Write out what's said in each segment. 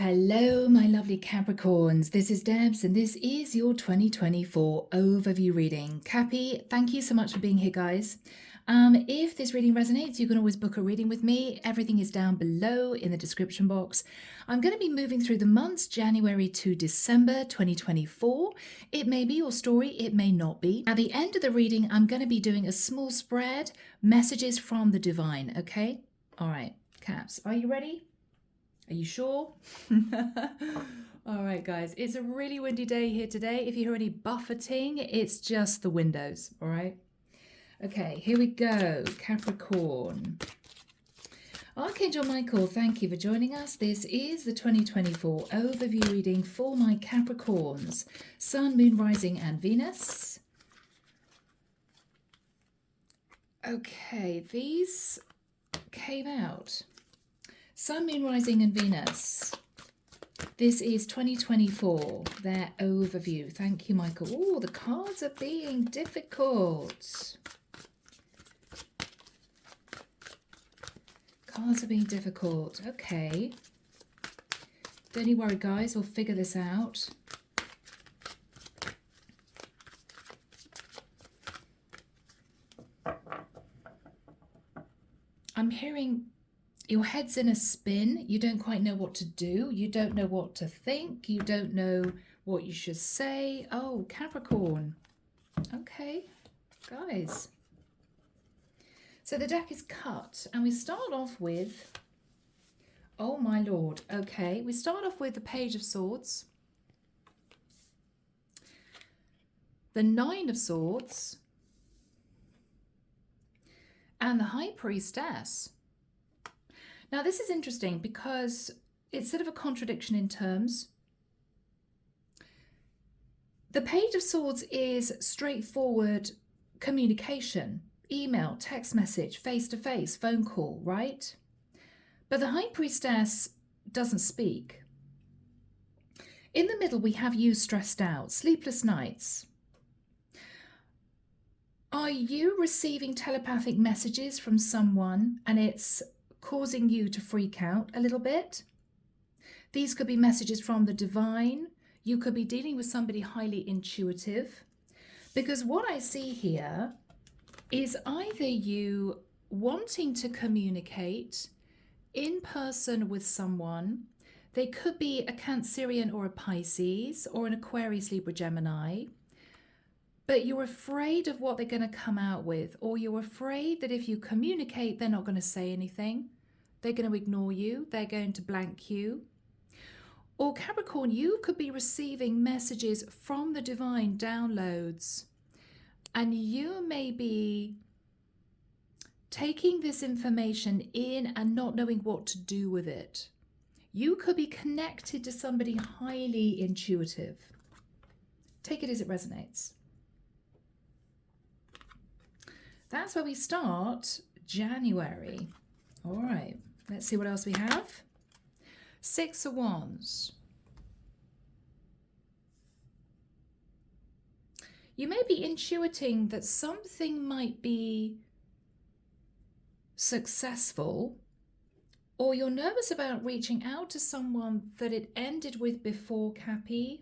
Hello, my lovely Capricorns. This is Debs, and this is your 2024 overview reading. Cappy, thank you so much for being here, guys. If this reading resonates, you can always book a reading with me. Everything is down below in the description box. I'm going to be moving through the months January to December 2024. It may be your story, it may not be. At the end of the reading, I'm going to be doing a small spread, messages from the divine, okay? All right, Caps, are you ready? Are you sure? All right, guys, it's a really windy day here today. If you hear any buffeting, it's just the windows, all right? Okay, here we go, Capricorn. Archangel Michael, thank you for joining us. This is the 2024 overview reading for my Capricorns, Sun, Moon, Rising, and Venus. Okay, these came out. Sun, Moon, Rising, and Venus. This is 2024, their overview. Thank you, Michael. Oh, the cards are being difficult. Cards are being difficult. Okay. Don't you worry, guys. We'll figure this out. I'm hearing your head's in a spin. You don't quite know what to do. You don't know what to think. You don't know what you should say. Oh, Capricorn. Okay, guys. So the deck is cut, and we start off with, oh my lord. Okay, we start off with the Page of Swords, the Nine of Swords, and the High Priestess. Now, this is interesting because it's sort of a contradiction in terms. The Page of Swords is straightforward communication, email, text message, face-to-face, phone call, right? But the High Priestess doesn't speak. In the middle, we have you stressed out, sleepless nights. Are you receiving telepathic messages from someone and it's causing you to freak out a little bit? These could be messages from the divine. You could be dealing with somebody highly intuitive, because what I see here is either you wanting to communicate in person with someone. They could be a Cancerian or a Pisces or an Aquarius, Libra, Gemini, but you're afraid of what they're going to come out with, or you're afraid that if you communicate, they're not going to say anything. They're going to ignore you. They're going to blank you. Or Capricorn, you could be receiving messages from the divine, downloads, and you may be taking this information in and not knowing what to do with it. You could be connected to somebody highly intuitive. Take it as it resonates. That's where we start January. All right, let's see what else we have. Six of Wands. You may be intuiting that something might be successful, or you're nervous about reaching out to someone that it ended with before, Cappy,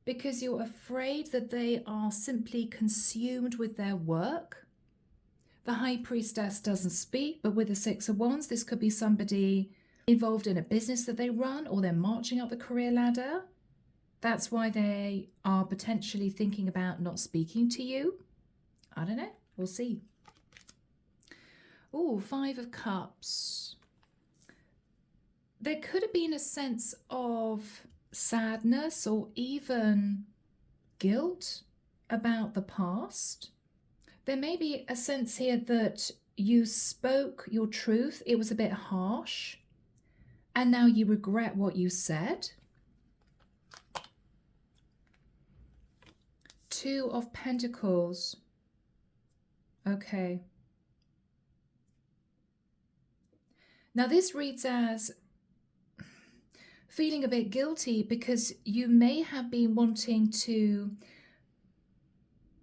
because you're afraid that they are simply consumed with their work. The High Priestess doesn't speak, but with the Six of Wands, this could be somebody involved in a business that they run, or they're marching up the career ladder. That's why they are potentially thinking about not speaking to you. I don't know. We'll see. Oh, Five of Cups. There could have been a sense of sadness or even guilt about the past. There may be a sense here that you spoke your truth. It was a bit harsh, and now you regret what you said. Two of Pentacles. Okay. Now this reads as feeling a bit guilty because you may have been wanting to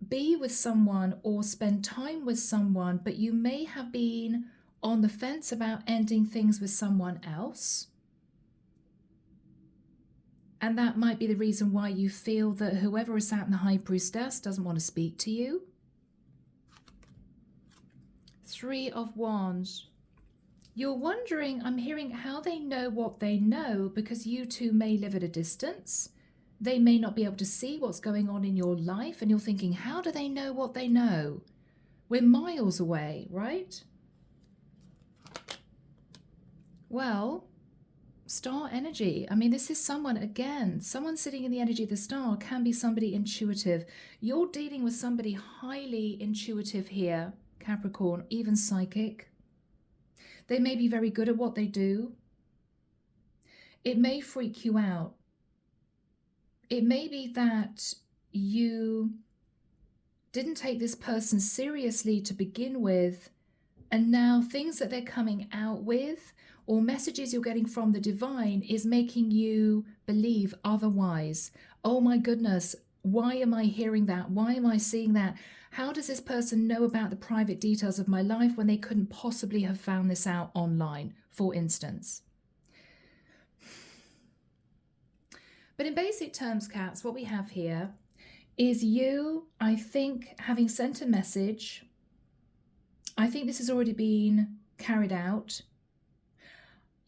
be with someone or spend time with someone, but you may have been on the fence about ending things with someone else. And that might be the reason why you feel that whoever is sat in the High Priestess doesn't want to speak to you. Three of Wands. You're wondering, I'm hearing, how they know what they know, because you two may live at a distance. They may not be able to see what's going on in your life, and you're thinking, how do they know what they know? We're miles away, right? Well, star energy. I mean, this is someone, again, someone sitting in the energy of the star can be somebody intuitive. You're dealing with somebody highly intuitive here, Capricorn, even psychic. They may be very good at what they do. It may freak you out. It may be that you didn't take this person seriously to begin with, and now things that they're coming out with or messages you're getting from the divine is making you believe otherwise. Oh my goodness, why am I hearing that? Why am I seeing that? How does this person know about the private details of my life when they couldn't possibly have found this out online, for instance? But in basic terms, cats, what we have here is you, I think, having sent a message. I think this has already been carried out.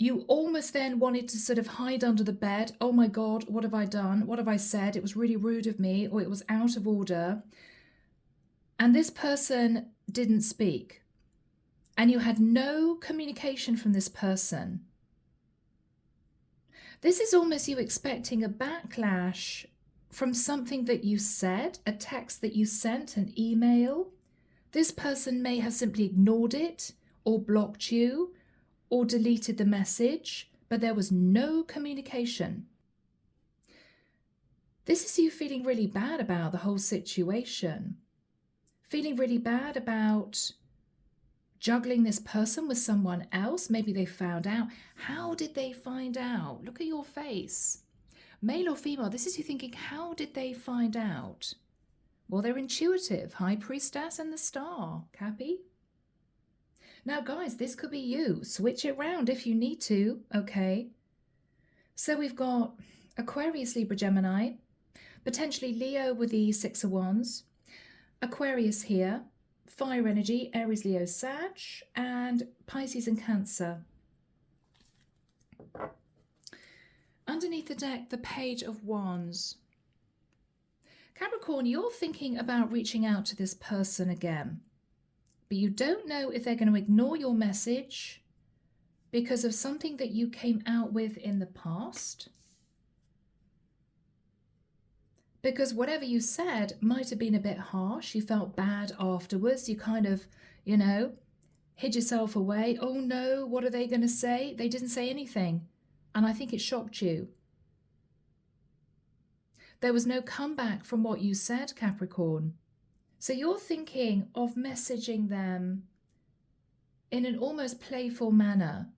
You almost then wanted to sort of hide under the bed. Oh my God, what have I done? What have I said? It was really rude of me, or it was out of order. And this person didn't speak. And you had no communication from this person. This is almost you expecting a backlash from something that you said, a text that you sent, an email. This person may have simply ignored it or blocked you or deleted the message, but there was no communication. This is you feeling really bad about the whole situation, feeling really bad about juggling this person with someone else. Maybe they found out. How did they find out? Look at your face. Male or female, this is you thinking, how did they find out? Well, they're intuitive. High Priestess and the Star, Cappy. Now, guys, this could be you. Switch it around if you need to, okay? So we've got Aquarius, Libra, Gemini, potentially Leo with the Six of Wands, Aquarius here, fire energy, Aries, Leo, Sag, and Pisces and Cancer. Underneath the deck, the Page of Wands. Capricorn, you're thinking about reaching out to this person again, but you don't know if they're going to ignore your message because of something that you came out with in the past. Because whatever you said might have been a bit harsh. You felt bad afterwards. You kind of, hid yourself away. Oh no, what are they going to say? They didn't say anything. And I think it shocked you. There was no comeback from what you said, Capricorn. So you're thinking of messaging them in an almost playful manner.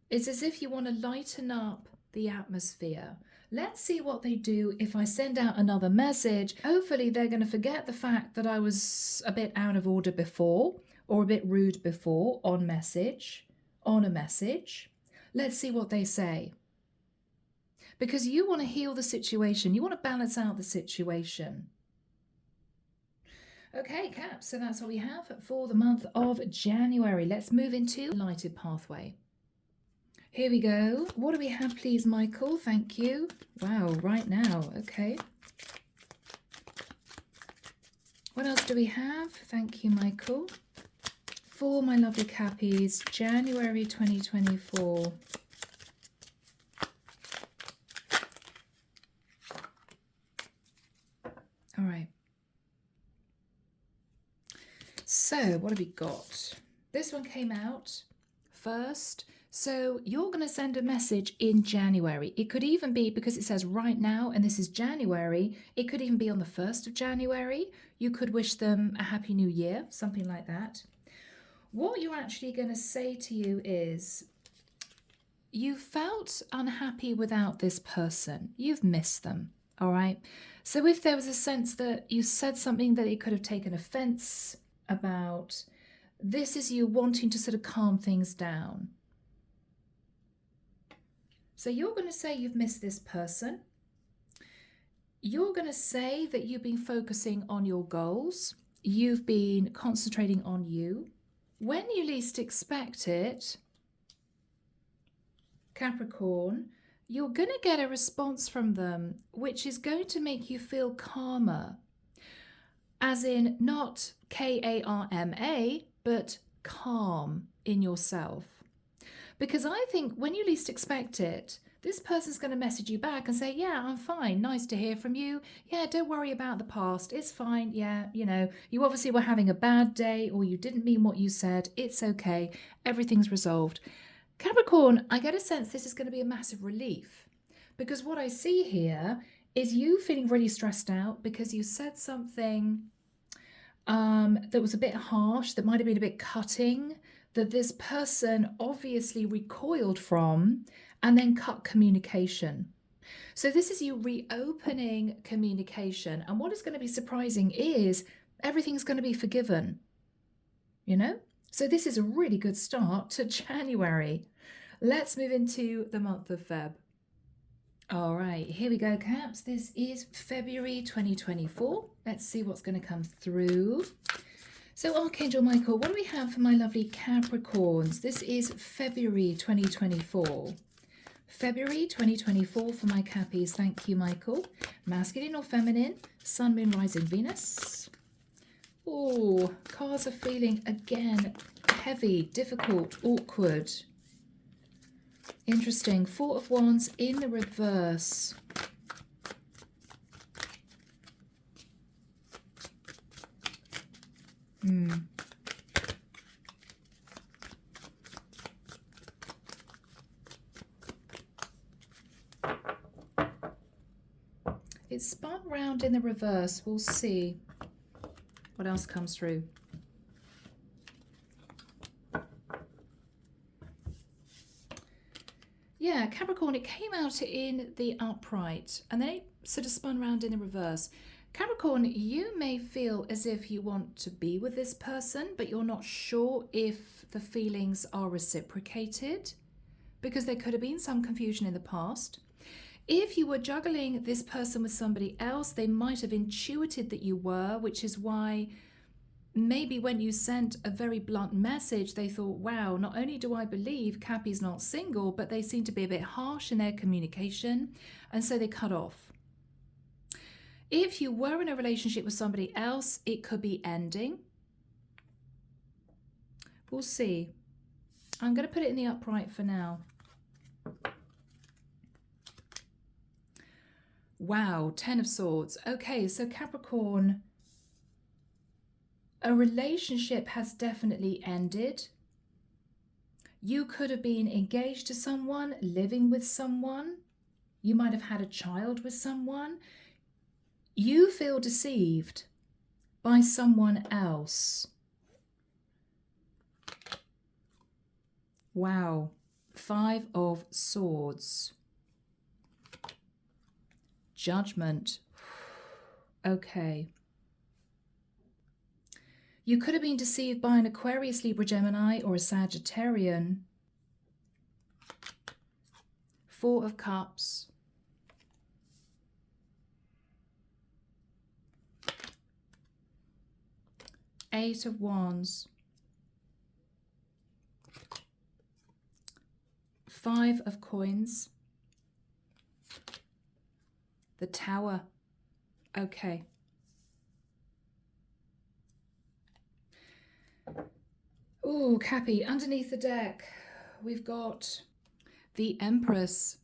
It's as if you want to lighten up the atmosphere. Let's see what they do if I send out another message. Hopefully they're going to forget the fact that I was a bit out of order before or a bit rude before on a message. Let's see what they say. Because you want to heal the situation. You want to balance out the situation. Okay, Cap, so that's what we have for the month of January. Let's move into Lighted Pathway. Here we go. What do we have, please, Michael? Thank you. Wow, right now. Okay. What else do we have? Thank you, Michael. For my lovely Cappies, January 2024. All right. So what have we got? This one came out first. So you're going to send a message in January. It could even be, because it says right now, and this is January, it could even be on the 1st of January. You could wish them a happy new year, something like that. What you're actually going to say to you is, you felt unhappy without this person. You've missed them, all right? So if there was a sense that you said something that it could have taken offense about, this is you wanting to sort of calm things down. So you're going to say you've missed this person. You're going to say that you've been focusing on your goals. You've been concentrating on you. When you least expect it, Capricorn, you're going to get a response from them, which is going to make you feel calmer. As in not K-A-R-M-A, but calm in yourself. Because I think when you least expect it, this person's going to message you back and say, yeah, I'm fine. Nice to hear from you. Yeah, don't worry about the past. It's fine. Yeah, you know, you obviously were having a bad day or you didn't mean what you said. It's okay. Everything's resolved. Capricorn, I get a sense this is going to be a massive relief, because what I see here is you feeling really stressed out because you said something that was a bit harsh, that might have been a bit cutting, that this person obviously recoiled from and then cut communication. So this is you reopening communication. And what is going to be surprising is everything's going to be forgiven, you know? So this is a really good start to January. Let's move into the month of Feb. All right, here we go, Caps. This is February 2024. Let's see what's going to come through. So Archangel Michael, what do we have for my lovely Capricorns? This is February 2024. February 2024 for my Cappies. Thank you, Michael. Masculine or feminine? Sun, Moon, Rising, Venus. Oh, cards are feeling, again, heavy, difficult, awkward. Interesting. Four of Wands in the reverse. It's spun round in the reverse. We'll see what else comes through. Yeah, Capricorn, it came out in the upright and then it sort of spun round in the reverse. Capricorn, you may feel as if you want to be with this person, but you're not sure if the feelings are reciprocated, because there could have been some confusion in the past. If you were juggling this person with somebody else, they might have intuited that you were, which is why maybe when you sent a very blunt message, they thought, wow, not only do I believe Cappy's not single, but they seem to be a bit harsh in their communication, and so they cut off. If you were in a relationship with somebody else, it could be ending. We'll see. I'm going to put it in the upright for now. Wow, 10 of Swords. Okay, so Capricorn, a relationship has definitely ended. You could have been engaged to someone, living with someone. You might have had a child with someone. You feel deceived by someone else. Wow, 5 of Swords. Judgment. Okay. You could have been deceived by an Aquarius, Libra, Gemini, or a Sagittarian. 4 of Cups. Eight of Wands. 5 of Coins. The Tower. Okay. Oh, Cappy, underneath the deck, we've got the Empress.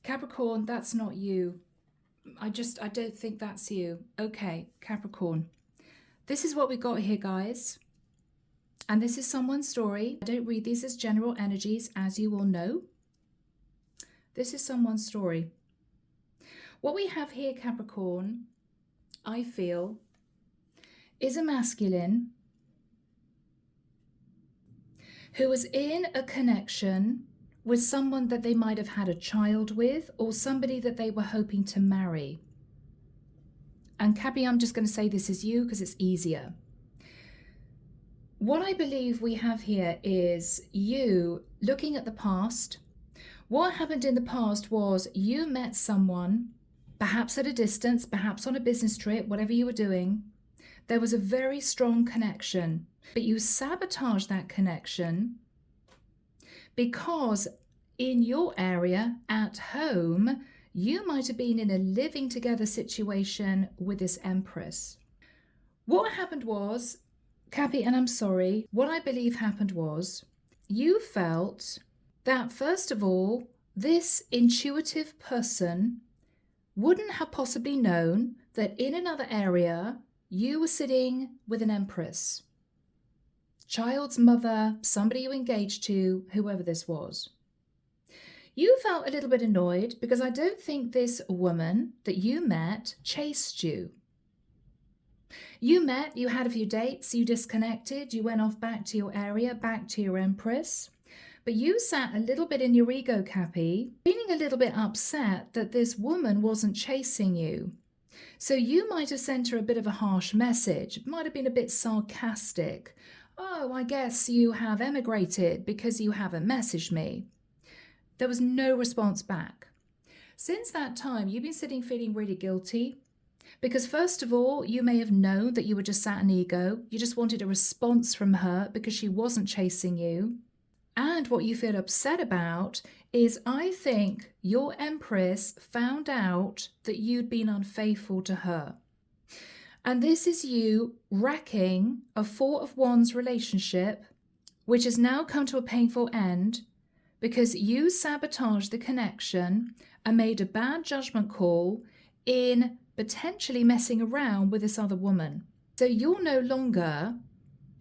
Capricorn, that's not you. I don't think that's you. Okay, Capricorn. This is what we got here, guys. And this is someone's story. I don't read these as general energies, as you will know. This is someone's story. What we have here, Capricorn, I feel, is a masculine who was in a connection with someone that they might have had a child with, or somebody that they were hoping to marry. And Cappy, I'm just going to say this is you because it's easier. What I believe we have here is you looking at the past, What happened in the past was you met someone, perhaps at a distance, perhaps on a business trip, whatever you were doing. There was a very strong connection, but you sabotaged that connection because in your area at home, you might have been in a living together situation with this Empress. What happened was, Cappy, and I'm sorry, what I believe happened was you felt that, first of all, this intuitive person wouldn't have possibly known that in another area you were sitting with an Empress, child's mother, somebody you engaged to, whoever this was. You felt a little bit annoyed because I don't think this woman that you met chased you. You met, you had a few dates, you disconnected, you went off back to your area, back to your Empress. But you sat a little bit in your ego, Cappy, feeling a little bit upset that this woman wasn't chasing you. So you might have sent her a bit of a harsh message. It might have been a bit sarcastic. Oh, I guess you have emigrated because you haven't messaged me. There was no response back. Since that time, you've been sitting feeling really guilty because, first of all, you may have known that you were just sat in ego. You just wanted a response from her because she wasn't chasing you. And what you feel upset about is, I think your Empress found out that you'd been unfaithful to her. And this is you wrecking a Four of Wands relationship, which has now come to a painful end because you sabotaged the connection and made a bad judgment call in potentially messing around with this other woman. So you're no longer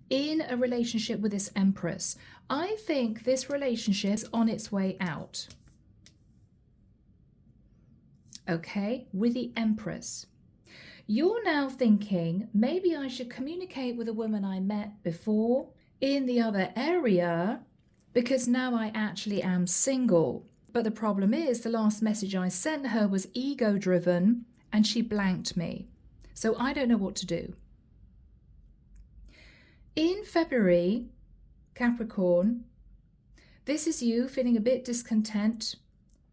in a relationship with this Empress. I think this relationship is on its way out. Okay, with the Empress. You're now thinking, maybe I should communicate with a woman I met before in the other area because now I actually am single. But the problem is the last message I sent her was ego-driven and she blanked me. So I don't know what to do. In February, Capricorn, this is you feeling a bit discontent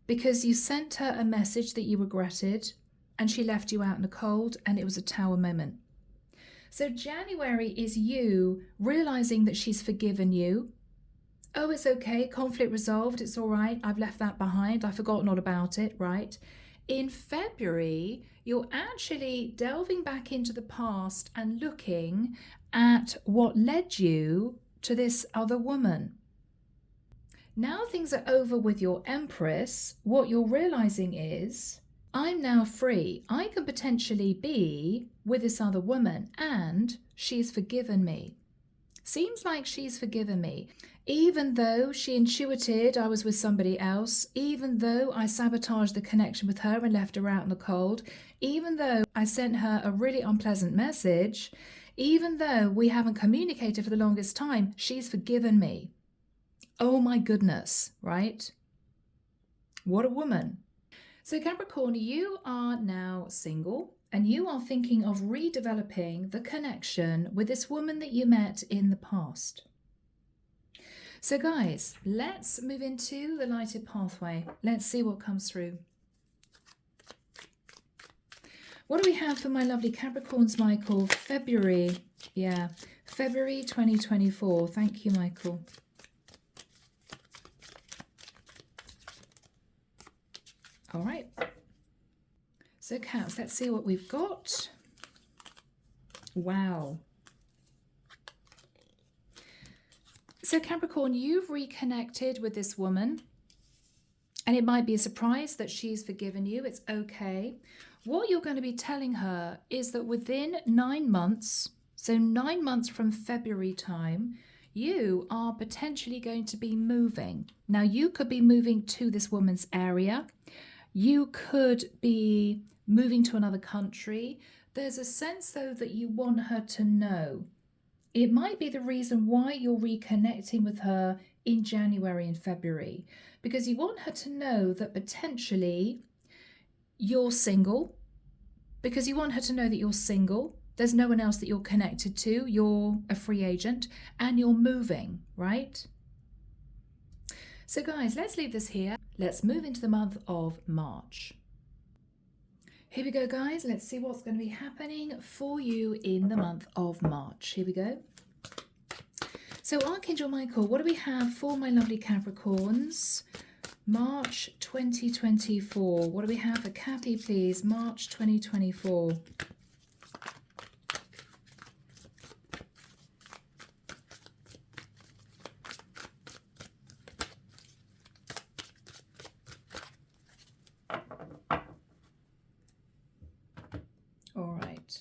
because you sent her a message that you regretted and she left you out in the cold and it was a tower moment. So January is you realizing that she's forgiven you. Oh, it's okay, conflict resolved, it's all right, I've left that behind, I've forgotten all about it, right? In February, you're actually delving back into the past and looking at what led you to this other woman. Now things are over with your Empress, what you're realizing is, I'm now free. I can potentially be with this other woman and she's forgiven me. Seems like she's forgiven me. Even though she intuited I was with somebody else, even though I sabotaged the connection with her and left her out in the cold, even though I sent her a really unpleasant message, even though we haven't communicated for the longest time, she's forgiven me. Oh my goodness, right? What a woman. So Capricorn, you are now single and you are thinking of redeveloping the connection with this woman that you met in the past. So guys, let's move into the lighted pathway. Let's see what comes through. What do we have for my lovely Capricorns, Michael? February 2024. Thank you, Michael. All right. So Caps, let's see what we've got. Wow. So Capricorn, you've reconnected with this woman and it might be a surprise that she's forgiven you. It's okay. What you're going to be telling her is that within 9 months, so 9 months from February time, you are potentially going to be moving. Now you could be moving to this woman's area. You could be moving to another country. There's a sense though that you want her to know. It might be the reason why you're reconnecting with her in January and February, because you want her to know that potentially you're single, because you want her to know that you're single. There's no one else that you're connected to. You're a free agent and you're moving, right? So guys, let's leave this here. Let's move into the month of March. Here we go, guys. Let's see what's going to be happening for you in the month of March. Here we go. So Archangel Michael, what do we have for my lovely Capricorns? March 2024. What do we have for Cappy, please? March 2024. All right.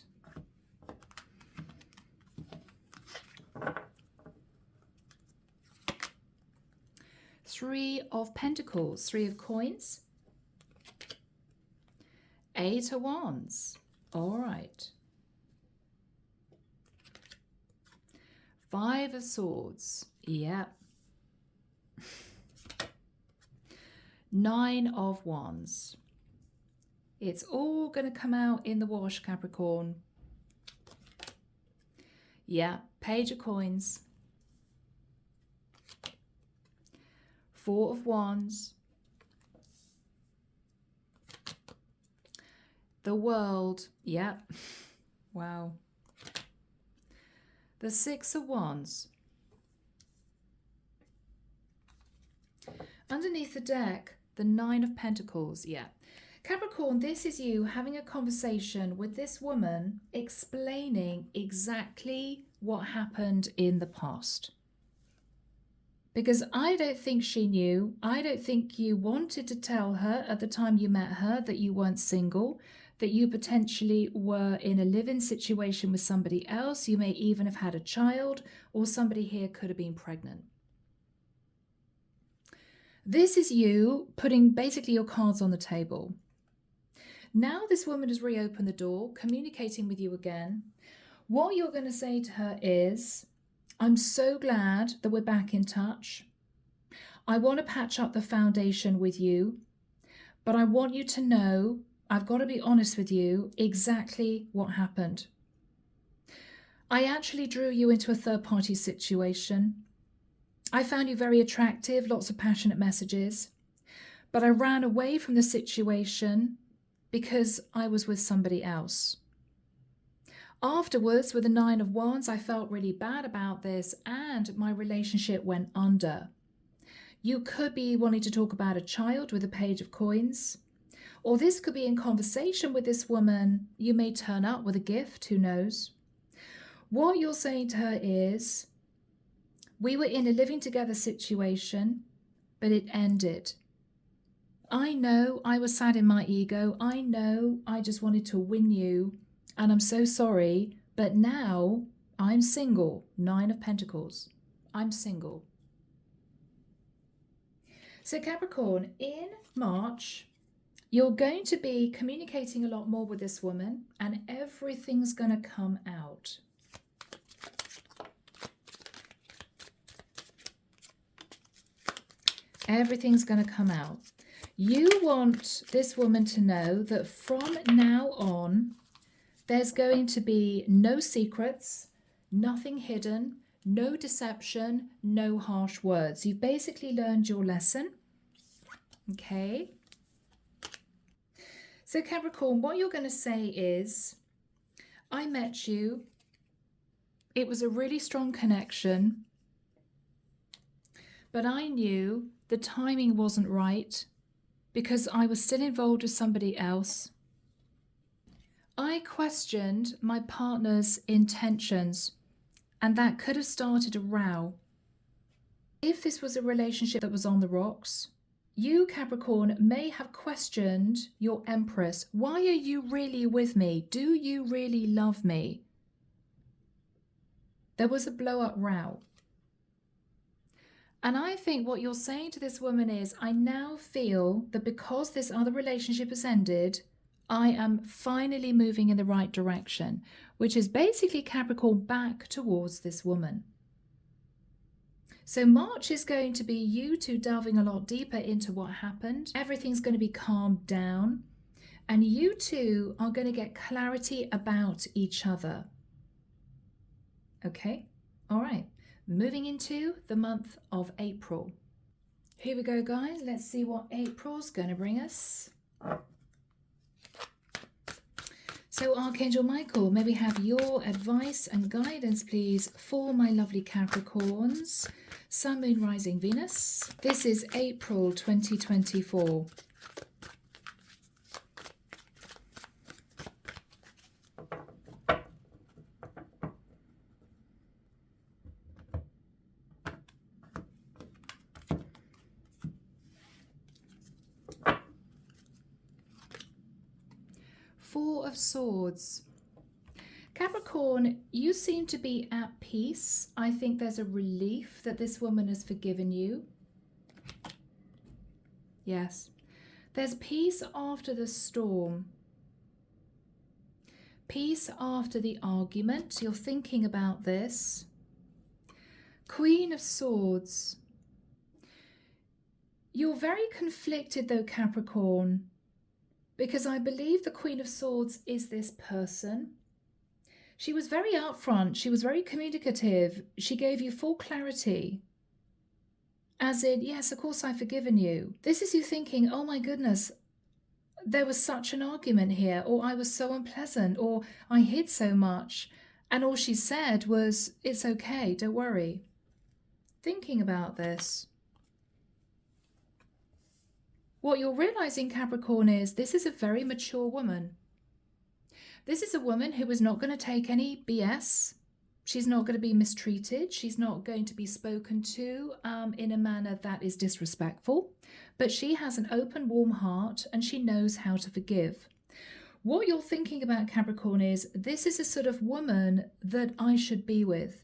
Three of Pentacles, Three of Coins, Eight of Wands. All right. Five of Swords. Yep. Nine of Wands. It's all going to come out in the wash, Capricorn. Yeah, Page of Coins. Four of Wands. The World. Yeah. Wow. The Six of Wands. Underneath the deck, the Nine of Pentacles. Yeah. Capricorn, this is you having a conversation with this woman explaining exactly what happened in the past. Because I don't think she knew. I don't think you wanted to tell her at the time you met her that you weren't single, that you potentially were in a live-in situation with somebody else. You may even have had a child, or somebody here could have been pregnant. This is you putting basically your cards on the table. Now this woman has reopened the door, communicating with you again. What you're going to say to her is, I'm so glad that we're back in touch. I want to patch up the foundation with you, but I want you to know, I've got to be honest with you, exactly what happened. I actually drew you into a third-party situation. I found you very attractive, lots of passionate messages, but I ran away from the situation because I was with somebody else. Afterwards, with the Nine of Wands, I felt really bad about this and my relationship went under. You could be wanting to talk about a child with a Page of Coins, or this could be in conversation with this woman. You may turn up with a gift, who knows. What you're saying to her is, we were in a living together situation, but it ended. I know I was sad in my ego. I know I just wanted to win you. And I'm so sorry. But now I'm single. Nine of Pentacles. I'm single. So Capricorn, in March, you're going to be communicating a lot more with this woman. And everything's going to come out. Everything's going to come out. You want this woman to know that from now on, there's going to be no secrets, nothing hidden, no deception, no harsh words. You've basically learned your lesson. Okay. So Capricorn, what you're going to say is, I met you. It was a really strong connection, but I knew the timing wasn't right, because I was still involved with somebody else. I questioned my partner's intentions, and that could have started a row. If this was a relationship that was on the rocks, you, Capricorn, may have questioned your Empress. Why are you really with me? Do you really love me? There was a blow-up row. And I think what you're saying to this woman is, I now feel that because this other relationship has ended, I am finally moving in the right direction, which is basically Capricorn back towards this woman. So March is going to be you two delving a lot deeper into what happened. Everything's going to be calmed down, and you two are going to get clarity about each other. Okay? All right. Moving into the month of April. Here we go, guys. Let's see what April's going to bring us. So, Archangel Michael, may we have your advice and guidance, please, for my lovely Capricorns, Sun, Moon, Rising, Venus. This is April 2024. Four of Swords. Capricorn, you seem to be at peace. I think there's a relief that this woman has forgiven you. Yes. There's peace after the storm. Peace after the argument. You're thinking about this. Queen of Swords. You're very conflicted though, Capricorn, because I believe the Queen of Swords is this person. She was very upfront. She was very communicative. She gave you full clarity. As in, yes, of course I've forgiven you. This is you thinking, oh my goodness, there was such an argument here, or I was so unpleasant, or I hid so much. And all she said was, it's okay, don't worry. Thinking about this. What you're realizing, Capricorn, is this is a very mature woman. This is a woman who is not going to take any BS. She's not going to be mistreated. She's not going to be spoken to in a manner that is disrespectful. But she has an open, warm heart and she knows how to forgive. What you're thinking about, Capricorn, is this is a sort of woman that I should be with.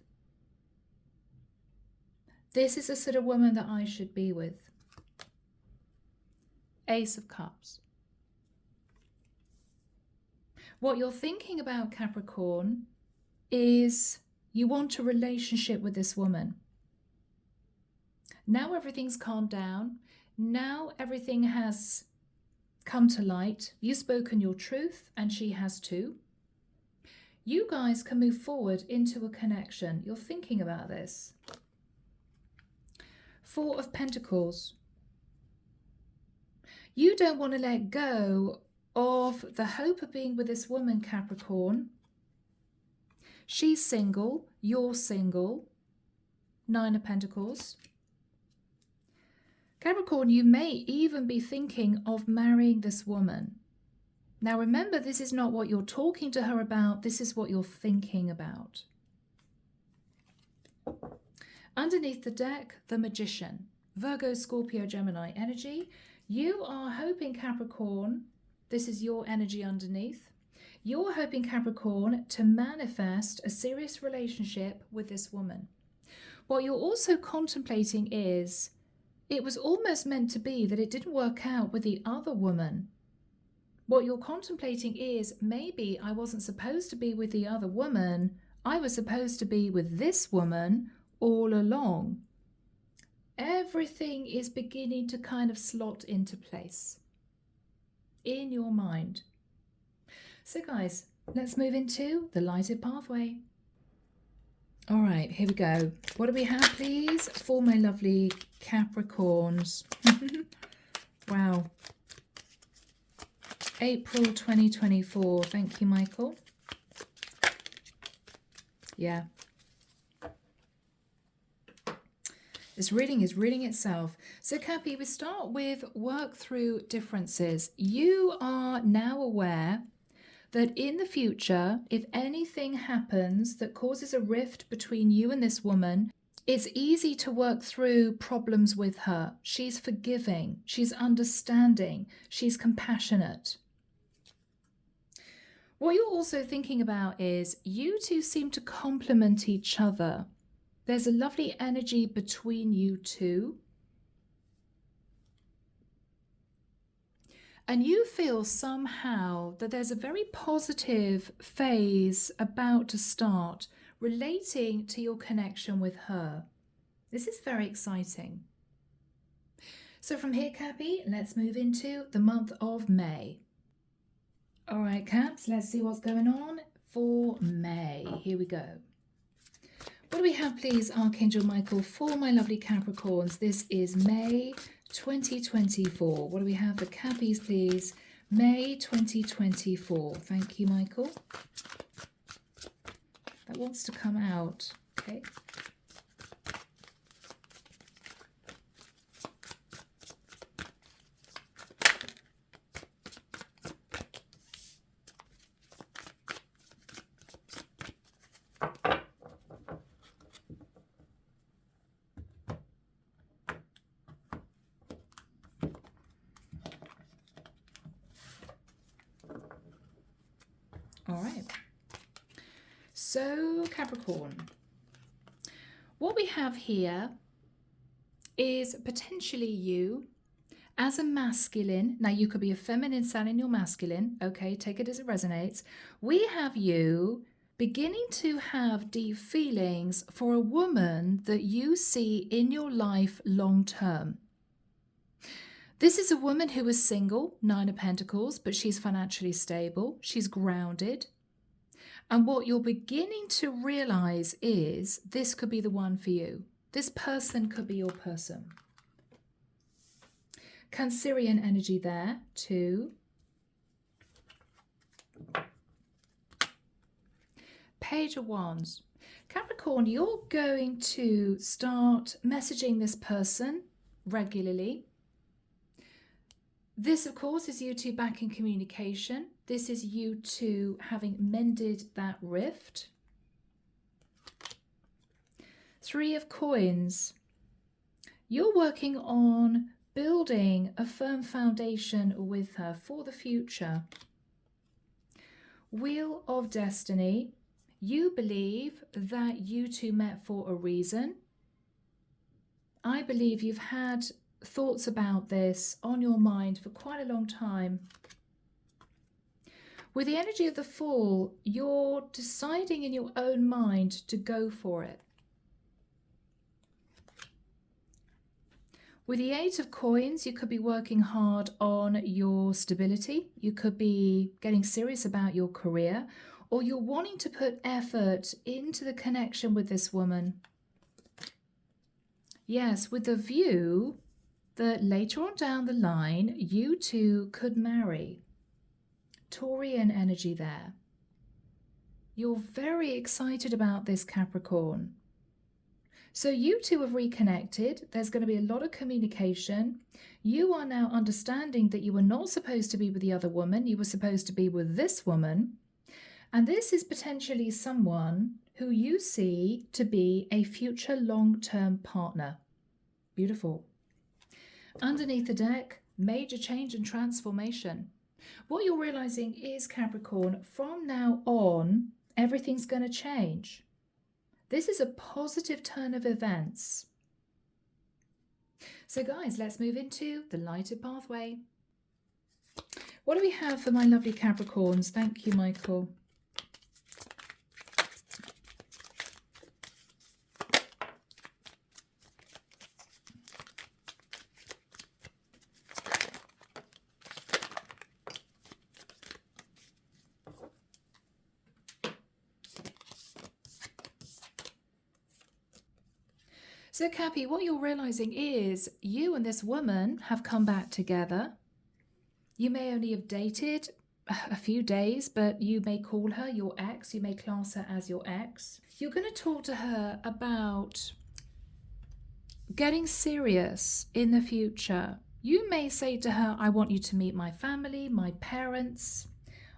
This is a sort of woman that I should be with. Ace of Cups. What you're thinking about, Capricorn, is you want a relationship with this woman. Now everything's calmed down. Now everything has come to light. You've spoken your truth and she has too. You guys can move forward into a connection. You're thinking about this. Four of Pentacles. You don't want to let go of the hope of being with this woman, Capricorn. She's single, you're single. Nine of Pentacles. Capricorn, you may even be thinking of marrying this woman. Now remember, this is not what you're talking to her about, this is what you're thinking about. Underneath the deck, the Magician. Virgo, Scorpio, Gemini energy. You are hoping, Capricorn, this is your energy underneath. You're hoping, Capricorn, to manifest a serious relationship with this woman. What you're also contemplating is, it was almost meant to be that it didn't work out with the other woman. What you're contemplating is, maybe I wasn't supposed to be with the other woman. I was supposed to be with this woman all along. Everything is beginning to kind of slot into place in your mind. So guys, let's move into the lighted pathway. All right, here we go. What do we have, please, for my lovely Capricorns? Wow. April 2024. Thank you, Michael. Yeah. This reading is reading itself. So Cappy, we start with work through differences. You are now aware that in the future, if anything happens that causes a rift between you and this woman, it's easy to work through problems with her. She's forgiving, she's understanding, she's compassionate. What you're also thinking about is you two seem to complement each other. There's a lovely energy between you two. And you feel somehow that there's a very positive phase about to start relating to your connection with her. This is very exciting. So from here, Cappy, let's move into the month of May. All right, Caps, let's see what's going on for May. Here we go. What do we have, please, Archangel Michael, for my lovely Capricorns? This is May 2024. What do we have for Cappies, please? May 2024. Thank you, Michael. That wants to come out. Okay. All right. So, Capricorn, what we have here is potentially you as a masculine. Now, you could be a feminine sun in your masculine. Okay, take it as it resonates. We have you beginning to have deep feelings for a woman that you see in your life long term. This is a woman who is single, 9 of Pentacles, but she's financially stable. She's grounded. And what you're beginning to realize is this could be the one for you. This person could be your person. Cancerian energy there, 2. Page of Wands. Capricorn, you're going to start messaging this person regularly. This, of course, is you two back in communication. This is you two having mended that rift. 3 of Coins. You're working on building a firm foundation with her for the future. Wheel of Destiny. You believe that you two met for a reason. I believe you've had thoughts about this on your mind for quite a long time. With the energy of the Fool, you're deciding in your own mind to go for it. With the 8 of Coins, you could be working hard on your stability. You could be getting serious about your career, or you're wanting to put effort into the connection with this woman. Yes, with the view that later on down the line, you two could marry. Taurian energy there. You're very excited about this, Capricorn. So you two have reconnected. There's going to be a lot of communication. You are now understanding that you were not supposed to be with the other woman. You were supposed to be with this woman. And this is potentially someone who you see to be a future long-term partner. Beautiful. Underneath the deck, major change and transformation. What you're realizing is, Capricorn, from now on, everything's going to change. This is a positive turn of events. So guys, let's move into the lighted pathway. What do we have for my lovely Capricorns? Thank you, Michael. So Cappy, what you're realizing is you and this woman have come back together. You may only have dated a few days, but you may call her your ex. You may class her as your ex. You're going to talk to her about getting serious in the future. You may say to her, I want you to meet my family, my parents.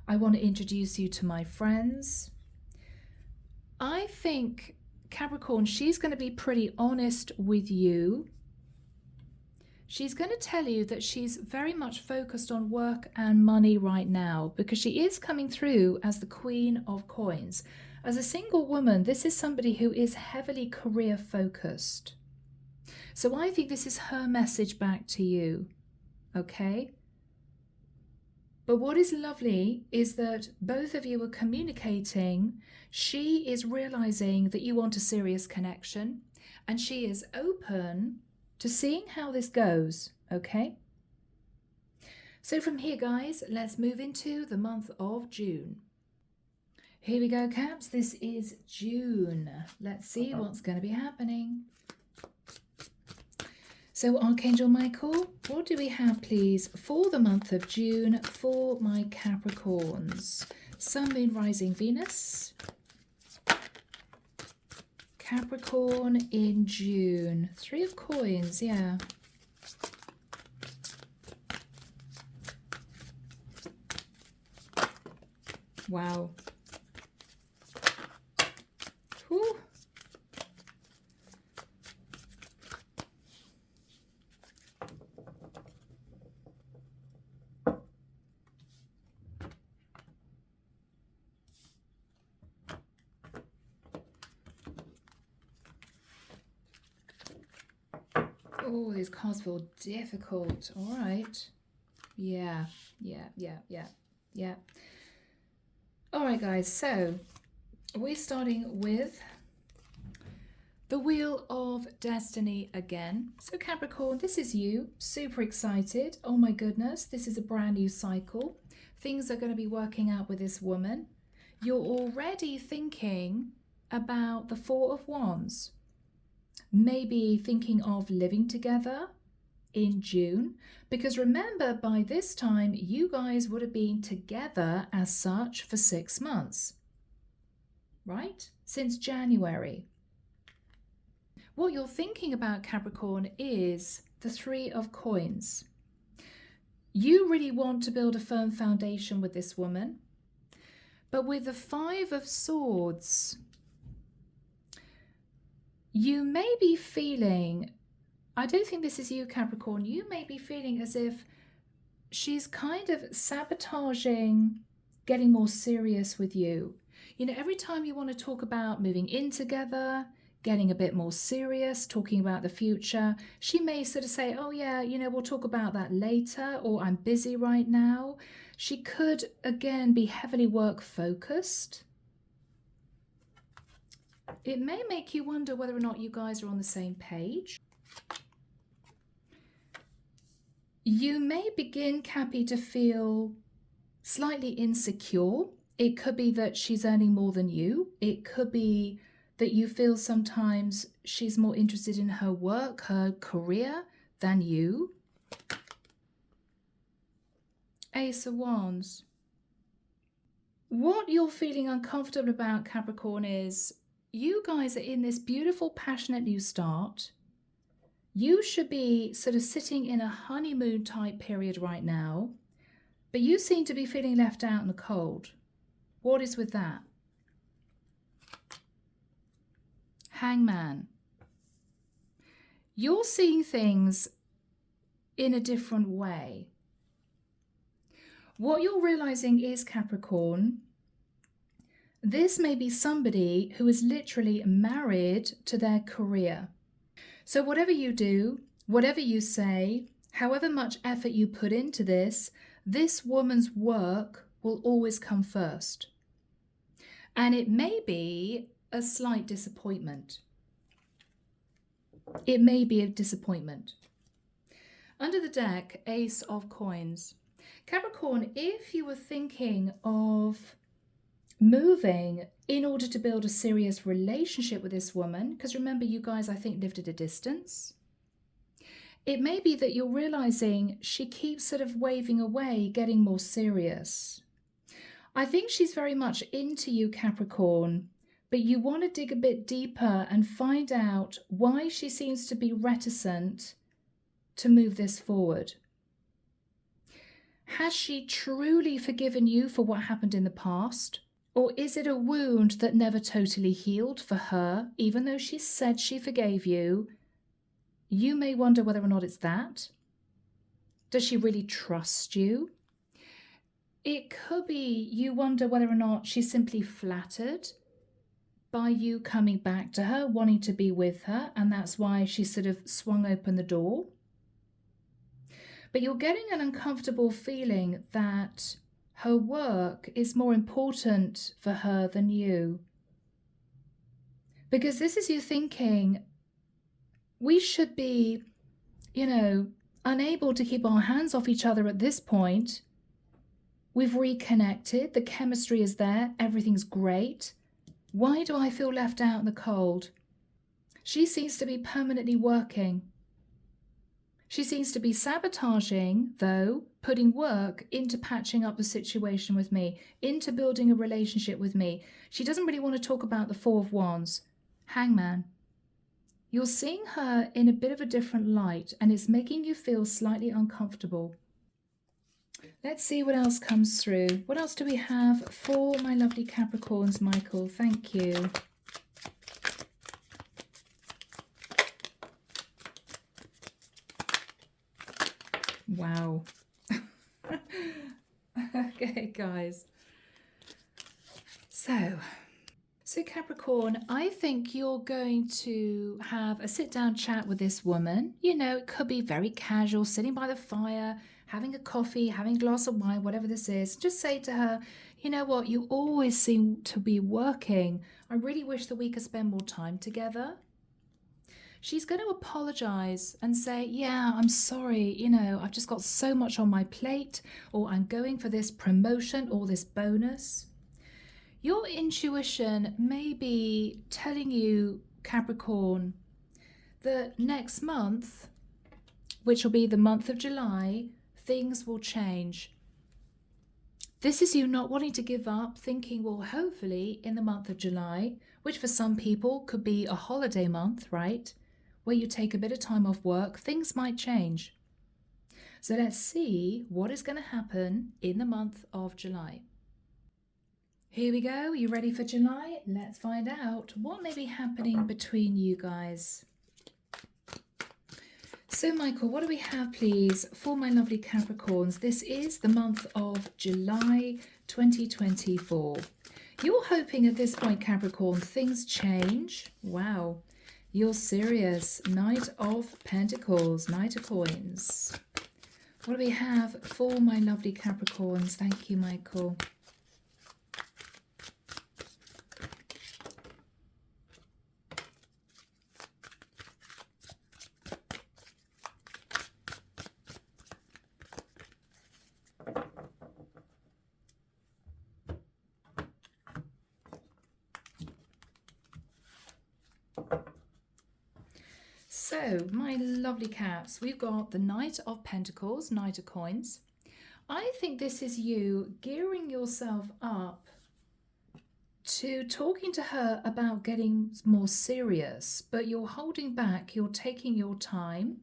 I want to introduce you to my friends. I think, Capricorn, she's going to be pretty honest with you. She's going to tell you that she's very much focused on work and money right now because she is coming through as the Queen of Coins. As a single woman, this is somebody who is heavily career focused. So I think this is her message back to you, okay? But what is lovely is that both of you are communicating. She is realizing that you want a serious connection, and she is open to seeing how this goes, okay? So from here, guys, let's move into the month of June. Here we go, Caps. This is June. Let's see what's going to be happening. So, Archangel Michael, what do we have, please, for the month of June for my Capricorns? Sun, Moon, Rising, Venus. Capricorn in June. 3 of Coins, yeah. Wow. Whew. Oh, these cards feel difficult. All right. Yeah. All right, guys. So we're starting with the Wheel of Destiny again. So Capricorn, this is you. Super excited. Oh my goodness. This is a brand new cycle. Things are going to be working out with this woman. You're already thinking about the Four of Wands. Maybe thinking of living together in June, because remember, by this time you guys would have been together as such for 6 months, right? Since January. What you're thinking about, Capricorn, is the 3 of Coins. You really want to build a firm foundation with this woman, but with the 5 of Swords, you may be feeling, I don't think this is you, Capricorn, you may be feeling as if she's kind of sabotaging getting more serious with you. You know, every time you want to talk about moving in together, getting a bit more serious, talking about the future, she may sort of say, oh yeah, you know, we'll talk about that later, or I'm busy right now. She could, again, be heavily work focused. It may make you wonder whether or not you guys are on the same page. You may begin, Cappy, to feel slightly insecure. It could be that she's earning more than you. It could be that you feel sometimes she's more interested in her work, her career, than you. Ace of Wands. What you're feeling uncomfortable about, Capricorn, is you guys are in this beautiful, passionate new start. You should be sort of sitting in a honeymoon type period right now, but you seem to be feeling left out in the cold. What is with that? Hangman. You're seeing things in a different way. What you're realizing is, Capricorn, this may be somebody who is literally married to their career. So whatever you do, whatever you say, however much effort you put into this woman's work will always come first. And it may be a slight disappointment. It may be a disappointment. Under the deck, Ace of Coins. Capricorn, if you were thinking of moving in order to build a serious relationship with this woman, because remember, you guys, I think, lived at a distance, it may be that you're realizing she keeps sort of waving away, getting more serious. I think she's very much into you, Capricorn, but you want to dig a bit deeper and find out why she seems to be reticent to move this forward. Has she truly forgiven you for what happened in the past? Or is it a wound that never totally healed for her, even though she said she forgave you? You may wonder whether or not it's that. Does she really trust you? It could be you wonder whether or not she's simply flattered by you coming back to her, wanting to be with her, and that's why she sort of swung open the door. But you're getting an uncomfortable feeling that her work is more important for her than you. Because this is you thinking, we should be, unable to keep our hands off each other at this point. We've reconnected. The chemistry is there. Everything's great. Why do I feel left out in the cold? She seems to be permanently working. She seems to be sabotaging, though, putting work into patching up the situation with me, into building a relationship with me. She doesn't really want to talk about the Four of Wands. Hangman. You're seeing her in a bit of a different light, and it's making you feel slightly uncomfortable. Let's see what else comes through. What else do we have for my lovely Capricorns, Michael? Thank you. Wow. Okay, guys. So Capricorn, I think you're going to have a sit-down chat with this woman. You know, it could be very casual, sitting by the fire, having a coffee, having a glass of wine, whatever this is. Just say to her, you know what, you always seem to be working. I really wish that we could spend more time together. She's going to apologize and say, yeah, I'm sorry, you know, I've just got so much on my plate, or I'm going for this promotion or this bonus. Your intuition may be telling you, Capricorn, that next month, which will be the month of July, things will change. This is you not wanting to give up, thinking, well, hopefully in the month of July, which for some people could be a holiday month, right? Where you take a bit of time off work, things might change. So let's see what is going to happen in the month of July. Here we go. You ready for July? Let's find out what may be happening between you guys. So, Michael, what do we have, please, for my lovely Capricorns? This is the month of July 2024. You're hoping at this point, Capricorn, things change. Wow. You're serious. Knight of Pentacles, Knight of Coins. What do we have for my lovely Capricorns? Thank you, Michael. So, my lovely Caps, we've got the Knight of Pentacles, Knight of Coins. I think this is you gearing yourself up to talking to her about getting more serious, but you're holding back, you're taking your time,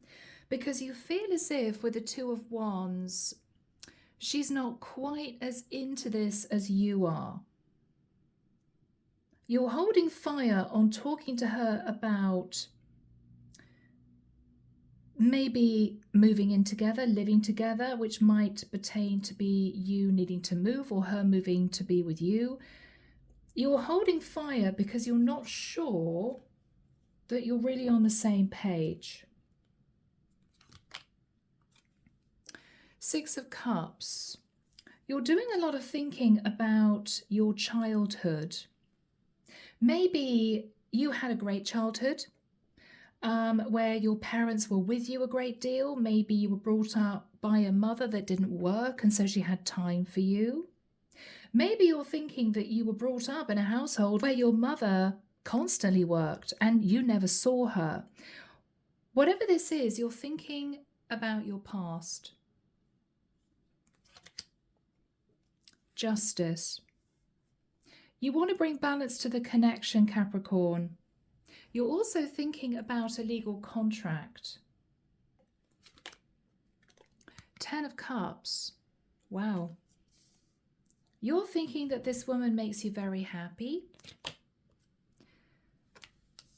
because you feel as if with the Two of Wands, she's not quite as into this as you are. You're holding fire on talking to her about maybe moving in together, living together, which might pertain to be you needing to move or her moving to be with you. You're holding fire because you're not sure that you're really on the same page. Six of Cups. You're doing a lot of thinking about your childhood. Maybe you had a great childhood. Where your parents were with you a great deal. Maybe you were brought up by a mother that didn't work and so she had time for you. Maybe you're thinking that you were brought up in a household where your mother constantly worked and you never saw her. Whatever this is, you're thinking about your past. Justice. You want to bring balance to the connection, Capricorn. You're also thinking about a legal contract. Ten of Cups. Wow. You're thinking that this woman makes you very happy.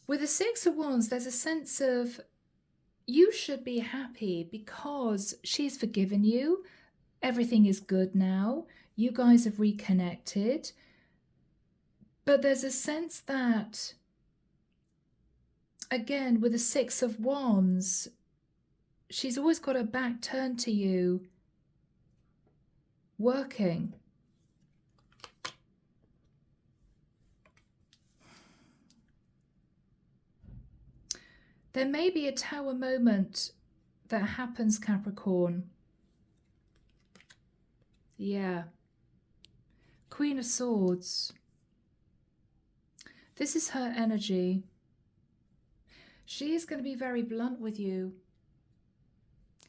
With the Six of Wands, there's a sense of you should be happy because she's forgiven you. Everything is good now. You guys have reconnected. But there's a sense that, again, with the Six of Wands, she's always got her back turned to you, working. There may be a Tower moment that happens, Capricorn. Yeah, Queen of Swords. This is her energy. She is going to be very blunt with you.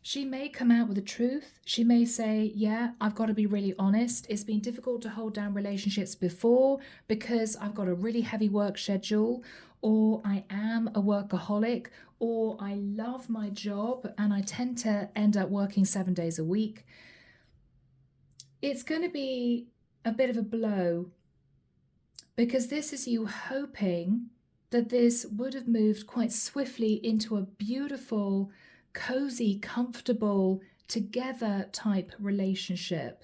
She may come out with the truth. She may say, yeah, I've got to be really honest. It's been difficult to hold down relationships before because I've got a really heavy work schedule, or I am a workaholic, or I love my job and I tend to end up working 7 days a week. It's going to be a bit of a blow because this is you hoping that this would have moved quite swiftly into a beautiful, cozy, comfortable, together type relationship.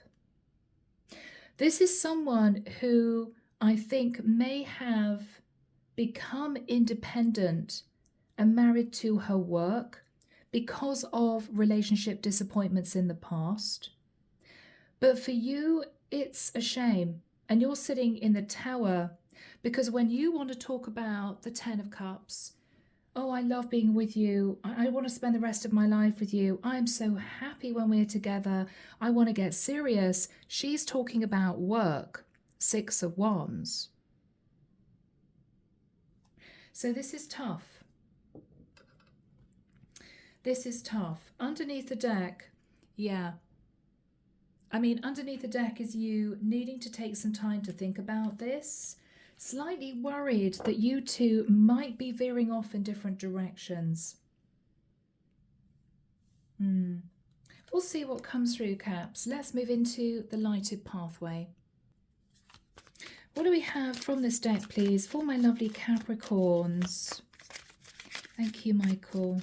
This is someone who I think may have become independent and married to her work because of relationship disappointments in the past. But for you, it's a shame. And you're sitting in the Tower because when you want to talk about the 10 of Cups, oh, I love being with you. I want to spend the rest of my life with you. I'm so happy when we're together. I want to get serious. She's talking about work. 6 of Wands. So this is tough. This is tough. Underneath the deck, yeah. I mean, underneath the deck is you needing to take some time to think about this. Slightly worried that you two might be veering off in different directions. We'll see what comes through, Caps. Let's move into the lighted pathway. What do we have from this deck, please, for my lovely Capricorns? Thank you, Michael.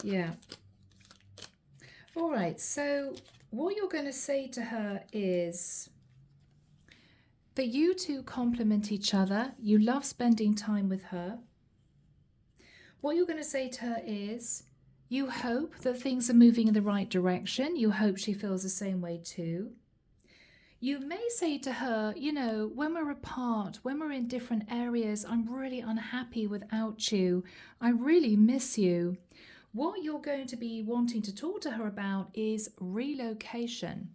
Yeah. All right, so what you're going to say to her is that you two complement each other. You love spending time with her. What you're going to say to her is you hope that things are moving in the right direction. You hope she feels the same way too. You may say to her, you know, when we're apart, when we're in different areas, I'm really unhappy without you. I really miss you. What you're going to be wanting to talk to her about is relocation.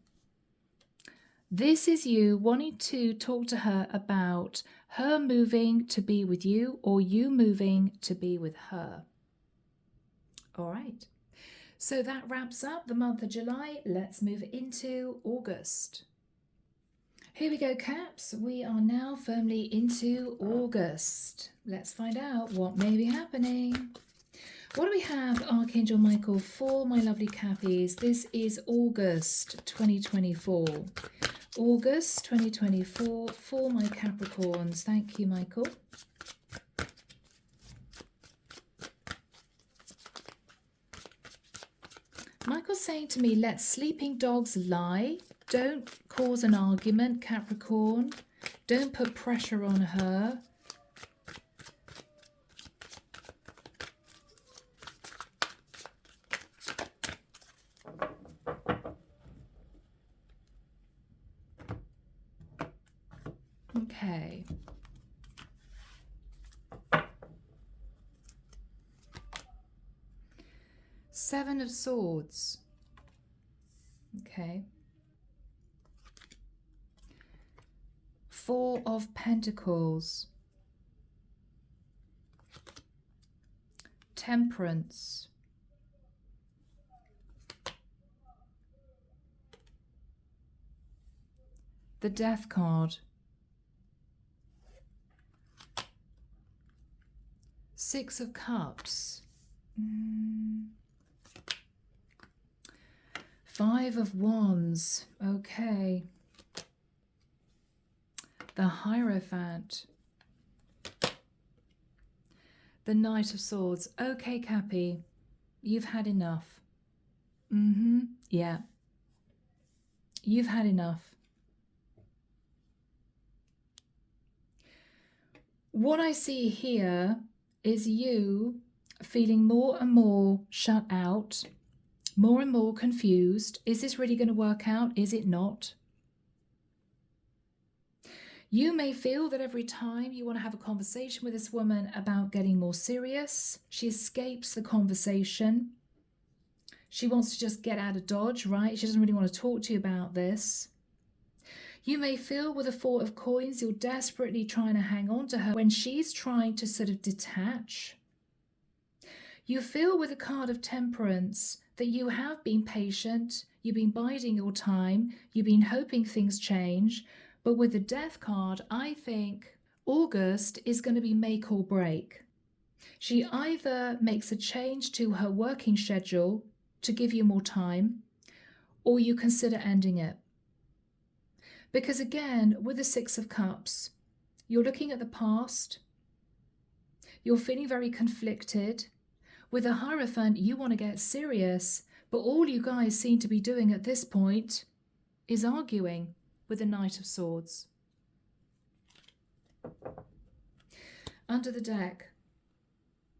This is you wanting to talk to her about her moving to be with you or you moving to be with her. All right. So that wraps up the month of July. Let's move into August. Here we go, Caps. We are now firmly into August. Let's find out what may be happening. What do we have, Archangel Michael, for my lovely Cappies? This is August 2024. August 2024 for my Capricorns. Thank you, Michael. Michael's saying to me, let sleeping dogs lie. Don't cause an argument, Capricorn. Don't put pressure on her. Okay. Seven of Swords. Okay. Four of Pentacles. Temperance. The Death card. Six of Cups. Five of Wands. Okay. The Hierophant. The Knight of Swords. Okay, Cappy. You've had enough. Yeah. You've had enough. What I see here is you feeling more and more shut out, more and more confused. Is this really going to work out? Is it not? You may feel that every time you want to have a conversation with this woman about getting more serious, she escapes the conversation. She wants to just get out of Dodge, right? She doesn't really want to talk to you about this. You may feel with a Four of Coins, you're desperately trying to hang on to her when she's trying to sort of detach. You feel with the card of Temperance that you have been patient, you've been biding your time, you've been hoping things change, but with the Death card, I think August is going to be make or break. She either makes a change to her working schedule to give you more time, or you consider ending it. Because again, with the Six of Cups, you're looking at the past, you're feeling very conflicted. With the Hierophant, you want to get serious, but all you guys seem to be doing at this point is arguing with the Knight of Swords. Under the deck,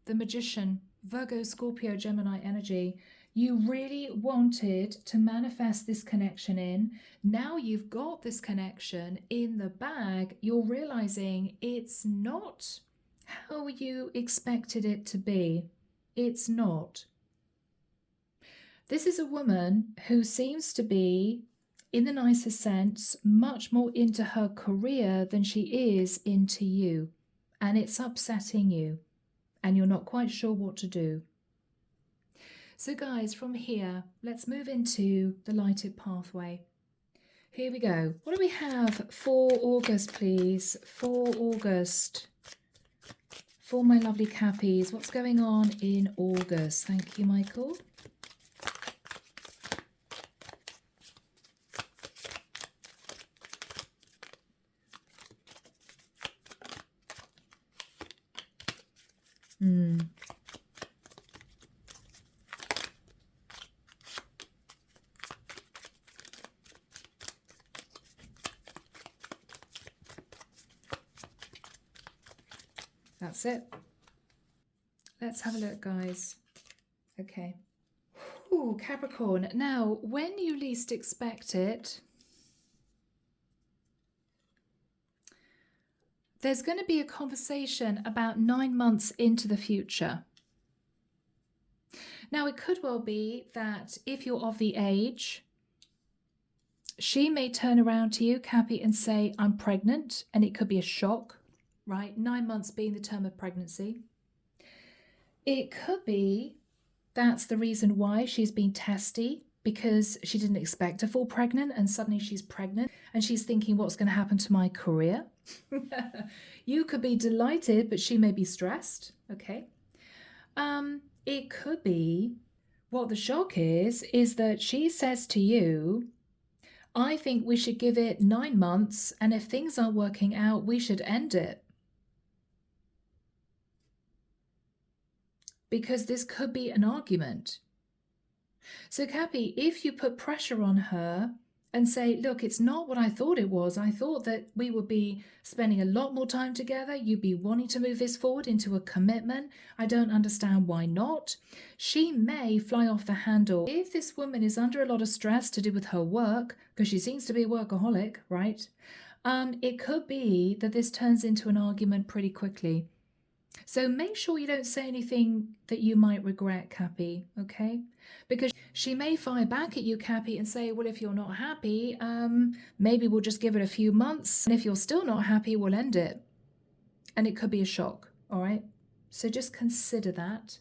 the Magician, Virgo, Scorpio, Gemini energy. You really wanted to manifest this connection in. Now you've got this connection in the bag. You're realizing it's not how you expected it to be. It's not. This is a woman who seems to be, in the nicest sense, much more into her career than she is into you. And it's upsetting you. And you're not quite sure what to do. So guys, from here, let's move into the lighted pathway. Here we go. What do we have for August, please? For August. For my lovely Cappies, what's going on in August? Thank you, Michael. That's it. Let's have a look, guys. Okay. Ooh, Capricorn. Now, when you least expect it, there's going to be a conversation about 9 months into the future. Now, it could well be that if you're of the age, she may turn around to you, Cappy, and say, I'm pregnant, and it could be a shock. Right, 9 months being the term of pregnancy. It could be that's the reason why she's been testy, because she didn't expect to fall pregnant and suddenly she's pregnant and she's thinking, what's going to happen to my career? You could be delighted, but she may be stressed. Okay. It could be what the shock is that she says to you, I think we should give it 9 months, and if things aren't working out, we should end it. Because this could be an argument. So Cappy, if you put pressure on her and say, look, it's not what I thought it was. I thought that we would be spending a lot more time together. You'd be wanting to move this forward into a commitment. I don't understand why not. She may fly off the handle. If this woman is under a lot of stress to do with her work, because she seems to be a workaholic, right? It could be that this turns into an argument pretty quickly. So make sure you don't say anything that you might regret, Cappy, okay? Because she may fire back at you, Cappy, and say, well, if you're not happy, maybe we'll just give it a few months. And if you're still not happy, we'll end it. And it could be a shock, all right? So just consider that.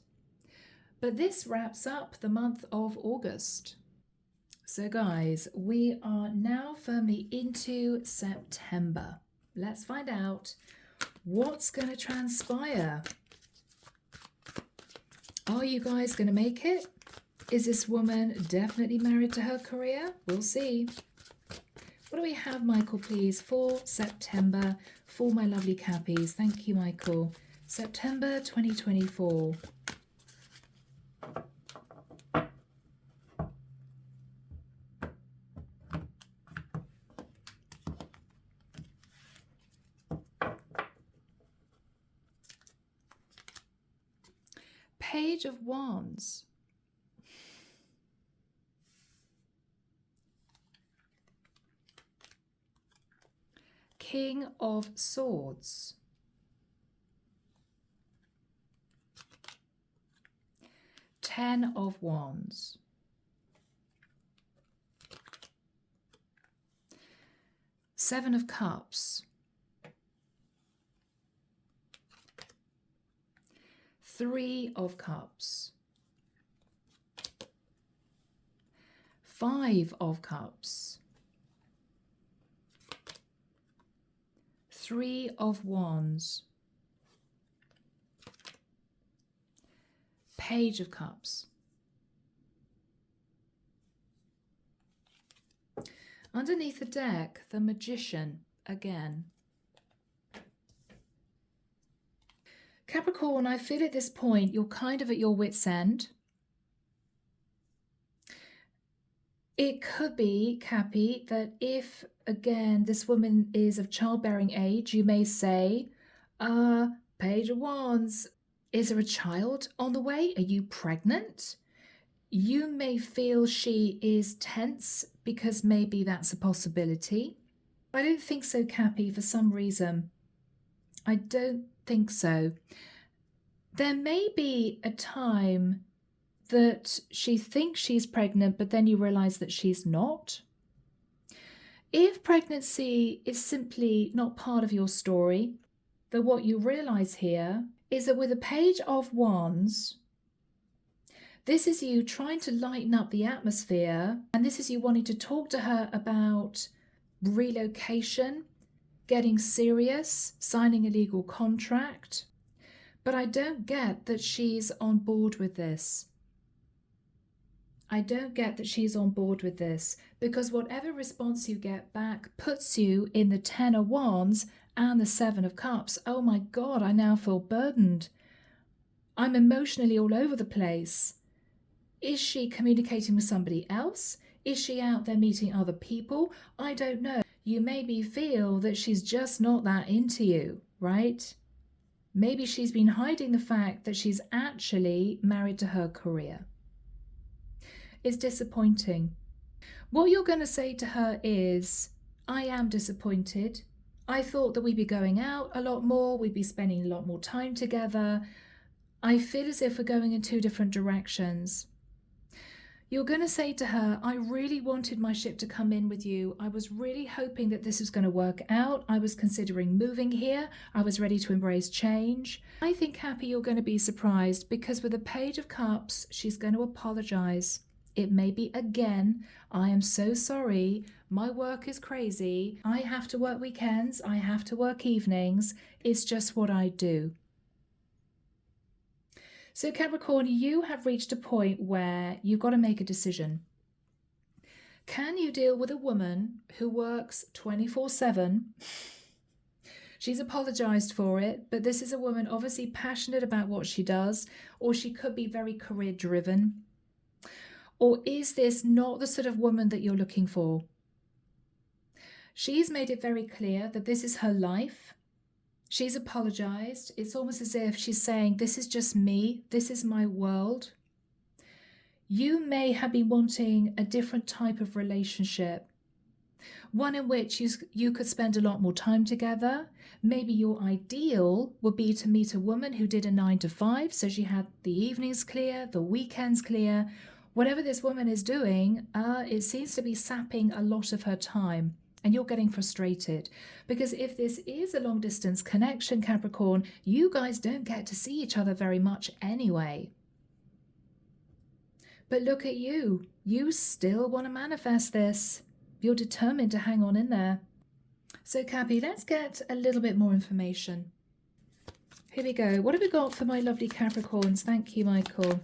But this wraps up the month of August. So guys, we are now firmly into September. Let's find out what's going to transpire. Are you guys going to make it? Is this woman definitely married to her career? We'll see. What do we have, Michael, please, for September for my lovely Cappies? Thank you, Michael. September 2024. Page of Wands. King of Swords. Ten of Wands. Seven of Cups. Three of Cups. Five of Cups. Three of Wands. Page of Cups. Underneath the deck, the Magician again. Capricorn, I feel at this point you're kind of at your wit's end. It could be, Cappy, that if, again, this woman is of childbearing age, you may say, Page of Wands, is there a child on the way? Are you pregnant? You may feel she is tense because maybe that's a possibility. I don't think so, Cappy, for some reason. I don't think so. There may be a time that she thinks she's pregnant, but then you realize that she's not. If pregnancy is simply not part of your story, then what you realize here is that with a Page of Wands, this is you trying to lighten up the atmosphere, and this is you wanting to talk to her about relocation, getting serious, signing a legal contract. But I don't get that she's on board with this. I don't get that she's on board with this, because whatever response you get back puts you in the Ten of Wands and the Seven of Cups. Oh my God, I now feel burdened. I'm emotionally all over the place. Is she communicating with somebody else? Is she out there meeting other people? I don't know. You maybe feel that she's just not that into you, right? Maybe she's been hiding the fact that she's actually married to her career. It's disappointing. What you're going to say to her is, I am disappointed. I thought that we'd be going out a lot more. We'd be spending a lot more time together. I feel as if we're going in two different directions. You're going to say to her, I really wanted my ship to come in with you. I was really hoping that this was going to work out. I was considering moving here. I was ready to embrace change. I think, Happy, you're going to be surprised, because with the Page of Cups, she's going to apologize. It may be, again, I am so sorry. My work is crazy. I have to work weekends. I have to work evenings. It's just what I do. So Capricorn, you have reached a point where you've got to make a decision. Can you deal with a woman who works 24/7? She's apologized for it, but this is a woman obviously passionate about what she does, or she could be very career driven. Or is this not the sort of woman that you're looking for? She's made it very clear that this is her life. She's apologized. It's almost as if she's saying, this is just me. This is my world. You may have been wanting a different type of relationship, one in which you could spend a lot more time together. Maybe your ideal would be to meet a woman who did a 9 to 5, so she had the evenings clear, the weekends clear. Whatever this woman is doing, it seems to be sapping a lot of her time. And you're getting frustrated, because if this is a long distance connection, Capricorn, you guys don't get to see each other very much anyway. But look at you. You still want to manifest this. You're determined to hang on in there. So Cappy, let's get a little bit more information. Here we go. What have we got for my lovely Capricorns? Thank you, Michael.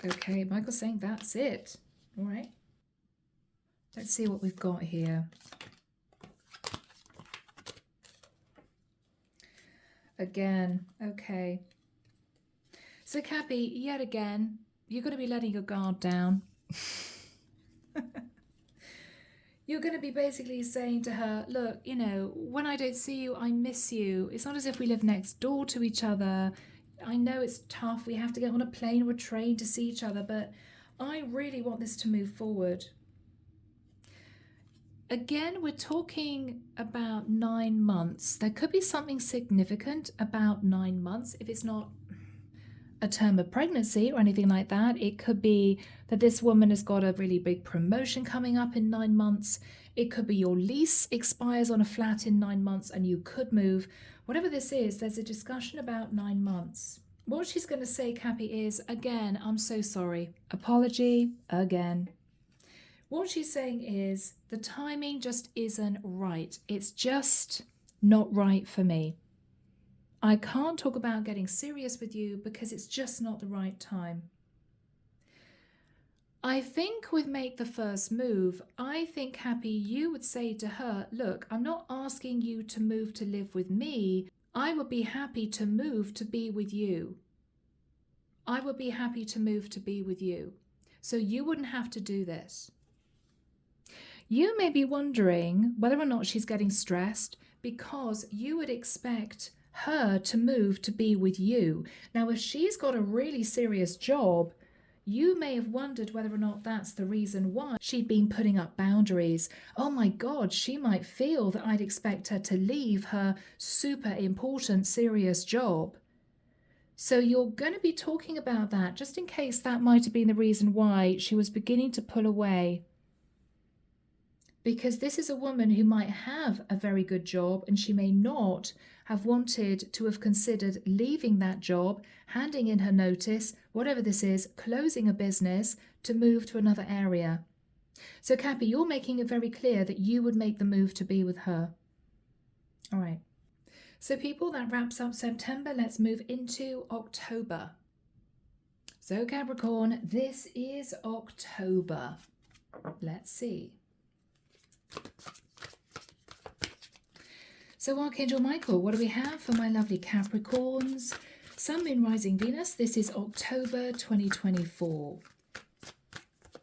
Okay, Michael's saying that's it. All right. Let's see what we've got here. Again, okay. So Cappy, yet again, you're going to be letting your guard down. You're going to be basically saying to her, look, you know, when I don't see you, I miss you. It's not as if we live next door to each other. I know it's tough. We have to get on a plane or a train to see each other, but I really want this to move forward. Again, we're talking about 9 months. There could be something significant about 9 months. If it's not a term of pregnancy or anything like that, it could be that this woman has got a really big promotion coming up in 9 months. It could be your lease expires on a flat in 9 months and you could move. Whatever this is, there's a discussion about 9 months. What she's going to say, Cappy, is, again, I'm so sorry. Apology again. What she's saying is the timing just isn't right. It's just not right for me. I can't talk about getting serious with you because it's just not the right time. I think with Make the First Move, I think, Happy, you would say to her, look, I'm not asking you to move to live with me. I would be happy to move to be with you. I would be happy to move to be with you. So you wouldn't have to do this. You may be wondering whether or not she's getting stressed because you would expect her to move to be with you. Now, if she's got a really serious job, you may have wondered whether or not that's the reason why she'd been putting up boundaries. Oh my God, she might feel that I'd expect her to leave her super important, serious job. So you're going to be talking about that, just in case that might have been the reason why she was beginning to pull away. Because this is a woman who might have a very good job and she may not have wanted to have considered leaving that job, handing in her notice, whatever this is, closing a business to move to another area. So Cappy, you're making it very clear that you would make the move to be with her. All right. So people, that wraps up September. Let's move into October. So Capricorn, this is October. Let's see. So Archangel Michael, what do we have for my lovely Capricorns? Sun, Moon, Rising, Venus. This is October 2024.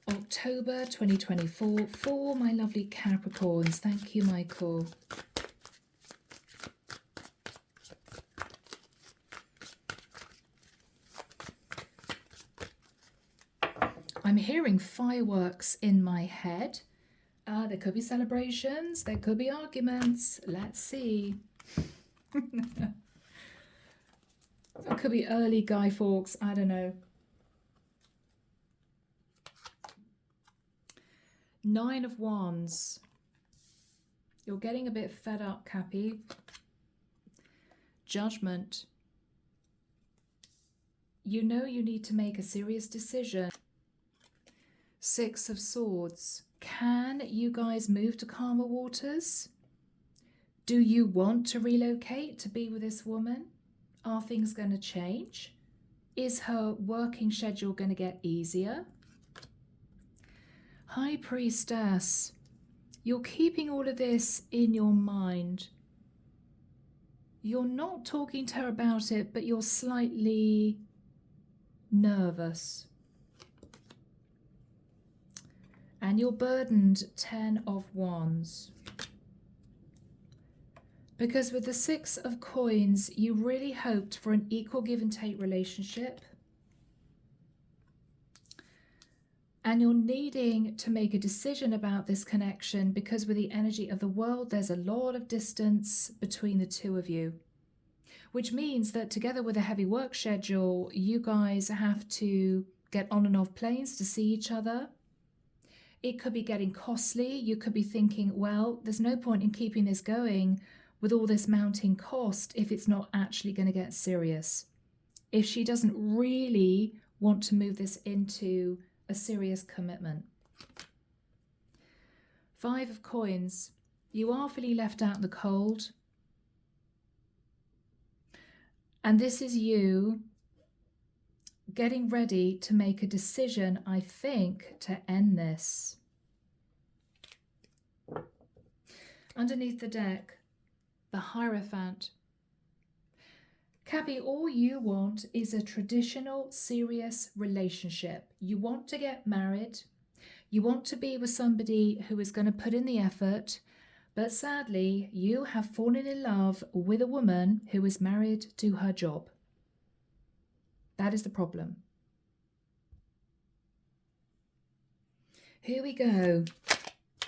October 2024 for my lovely Capricorns. Thank you, Michael. I'm hearing fireworks in my head. There could be celebrations, there could be arguments. Let's see. It could be early Guy Fawkes, I don't know. 9 of Wands. You're getting a bit fed up, Cappy. Judgment. You know you need to make a serious decision. 6 of Swords. Can you guys move to calmer waters? Do you want to relocate to be with this woman? Are things going to change? Is her working schedule going to get easier? High Priestess, you're keeping all of this in your mind. You're not talking to her about it, but you're slightly nervous. And you're burdened, 10 of Wands. Because with the 6 of Coins, you really hoped for an equal give and take relationship. And you're needing to make a decision about this connection because with the energy of the world, there's a lot of distance between the two of you. Which means that together with a heavy work schedule, you guys have to get on and off planes to see each other. It could be getting costly. You could be thinking, well, there's no point in keeping this going with all this mounting cost if it's not actually going to get serious. If she doesn't really want to move this into a serious commitment. 5 of Coins. You are feeling left out in the cold. And this is you getting ready to make a decision, I think, to end this. Underneath the deck, the Hierophant. Cappy, all you want is a traditional, serious relationship. You want to get married. You want to be with somebody who is going to put in the effort. But sadly, you have fallen in love with a woman who is married to her job. That is the problem. Here we go.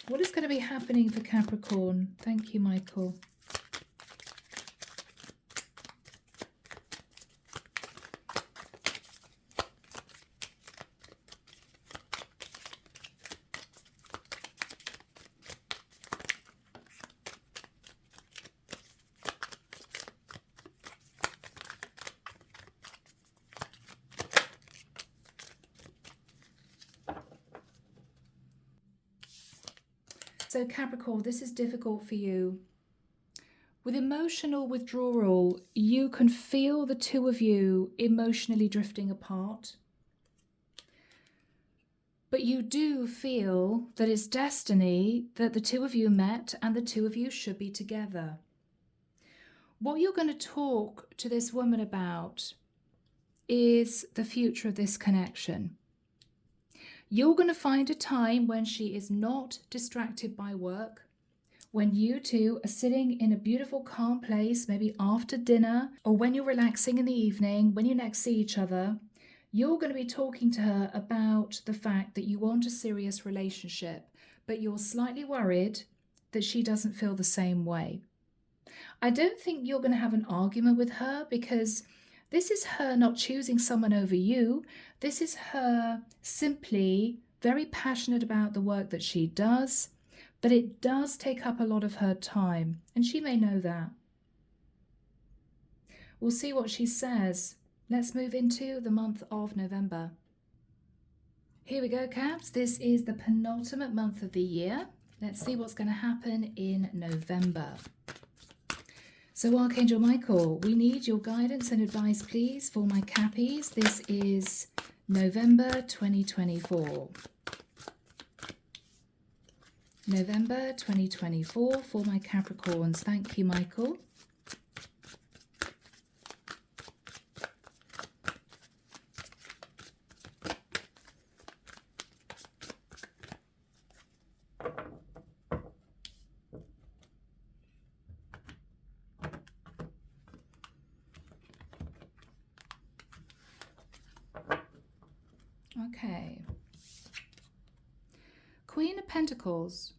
What is going to be happening for Capricorn? Thank you, Michael. So Capricorn, this is difficult for you. With emotional withdrawal, you can feel the two of you emotionally drifting apart. But you do feel that it's destiny that the two of you met and the two of you should be together. What you're going to talk to this woman about is the future of this connection. You're going to find a time when she is not distracted by work, when you two are sitting in a beautiful, calm place, maybe after dinner, or when you're relaxing in the evening, when you next see each other. You're going to be talking to her about the fact that you want a serious relationship, but you're slightly worried that she doesn't feel the same way. I don't think you're going to have an argument with her, because this is her not choosing someone over you. This is her simply very passionate about the work that she does, but it does take up a lot of her time, and she may know that. We'll see what she says. Let's move into the month of November. Here we go, Caps. This is the penultimate month of the year. Let's see what's going to happen in November. So Archangel Michael, we need your guidance and advice, please, for my Cappies. This is November 2024. November 2024 for my Capricorns. Thank you, Michael. Okay. Queen of Pentacles.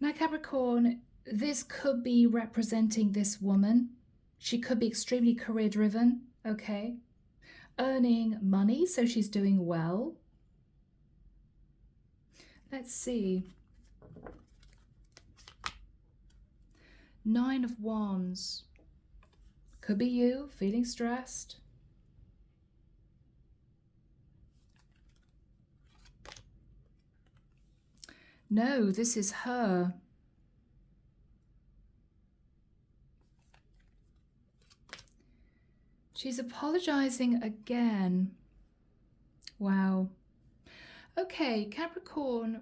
Now, Capricorn, this could be representing this woman. She could be extremely career driven, okay? Earning money, so she's doing well. Let's see. 9 of Wands. Could be you, feeling stressed. No, this is her. She's apologizing again. Wow. Okay, Capricorn,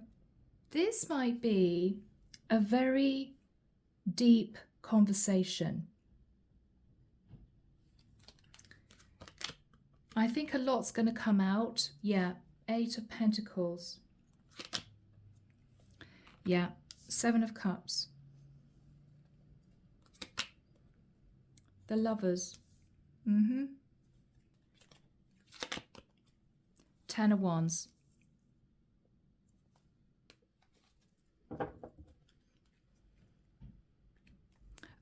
this might be a very deep conversation. I think a lot's going to come out. Yeah, 8 of Pentacles. Yeah, 7 of Cups. The Lovers. 10 of Wands.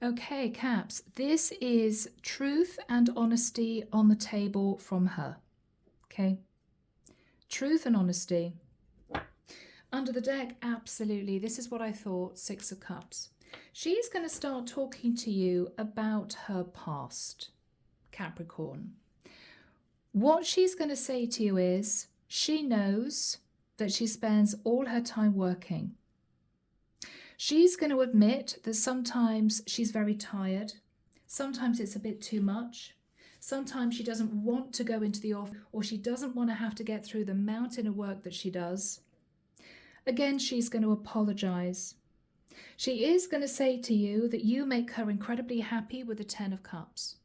Okay, Caps, this is truth and honesty on the table from her. Okay, truth and honesty. Under the deck, absolutely. This is what I thought, 6 of Cups. She's going to start talking to you about her past, Capricorn. What she's going to say to you is she knows that she spends all her time working. She's going to admit that sometimes she's very tired. Sometimes it's a bit too much. Sometimes she doesn't want to go into the office, or she doesn't want to have to get through the mountain of work that she does. Again, she's going to apologize. She is going to say to you that you make her incredibly happy with the 10 of Cups.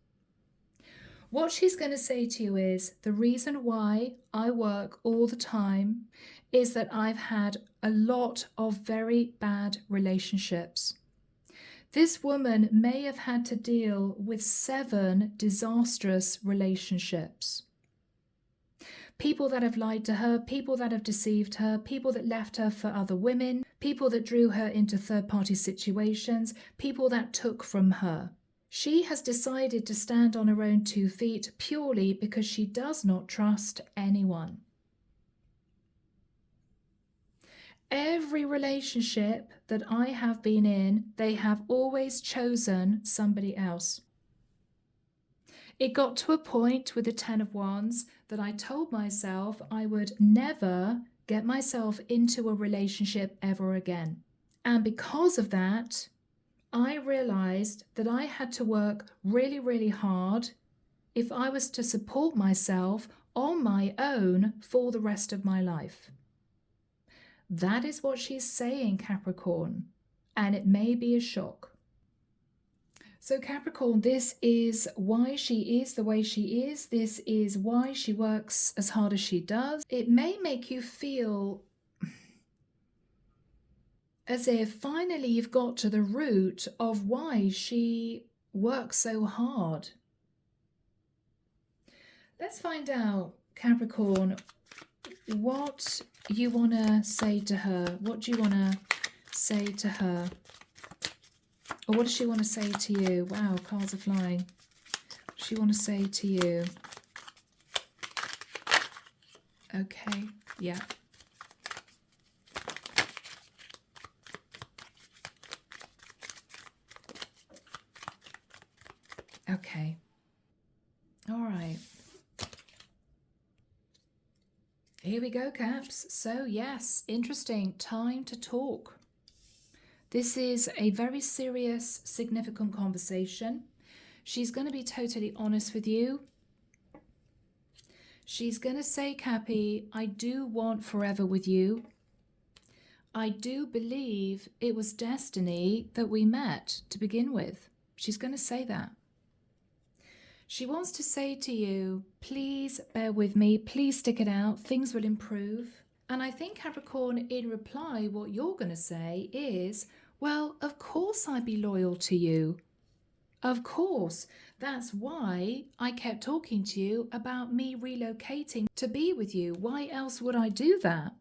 What she's going to say to you is, the reason why I work all the time is that I've had a lot of very bad relationships. This woman may have had to deal with 7 disastrous relationships. People that have lied to her, people that have deceived her, people that left her for other women, people that drew her into third-party situations, people that took from her. She has decided to stand on her own 2 feet purely because she does not trust anyone. Every relationship that I have been in, they have always chosen somebody else. It got to a point with the 10 of Wands that I told myself I would never get myself into a relationship ever again. And because of that, I realized that I had to work really, really hard if I was to support myself on my own for the rest of my life. That is what she's saying, Capricorn, and it may be a shock. So Capricorn, this is why she is the way she is. This is why she works as hard as she does. It may make you feel as if finally you've got to the root of why she works so hard. Let's find out, Capricorn, what you want to say to her. What do you want to say to her? Or what does she want to say to you? Wow, cards are flying. What does she want to say to you? Okay, yeah. Okay. All right. Here we go, Caps. So yes, interesting. Time to talk. This is a very serious, significant conversation. She's going to be totally honest with you. She's going to say, Cappy, I do want forever with you. I do believe it was destiny that we met to begin with. She's going to say that. She wants to say to you, please bear with me, please stick it out, things will improve. And I think, Capricorn, in reply, what you're going to say is, well, of course I'd be loyal to you. Of course. That's why I kept talking to you about me relocating to be with you. Why else would I do that?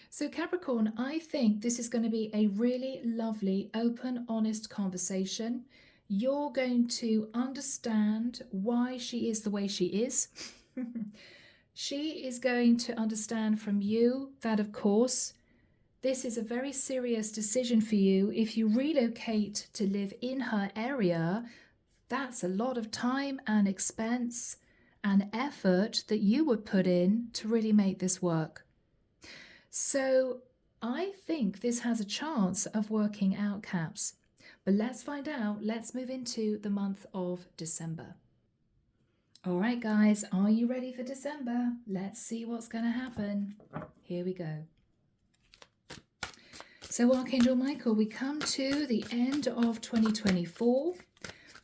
So Capricorn, I think this is going to be a really lovely, open, honest conversation. You're going to understand why she is the way she is. She is going to understand from you that, of course, this is a very serious decision for you. If you relocate to live in her area, that's a lot of time and expense and effort that you would put in to really make this work. So I think this has a chance of working out, Caps. But let's find out. Let's move into the month of December. All right, guys, are you ready for December? Let's see what's going to happen. Here we go. So Archangel Michael, we come to the end of 2024.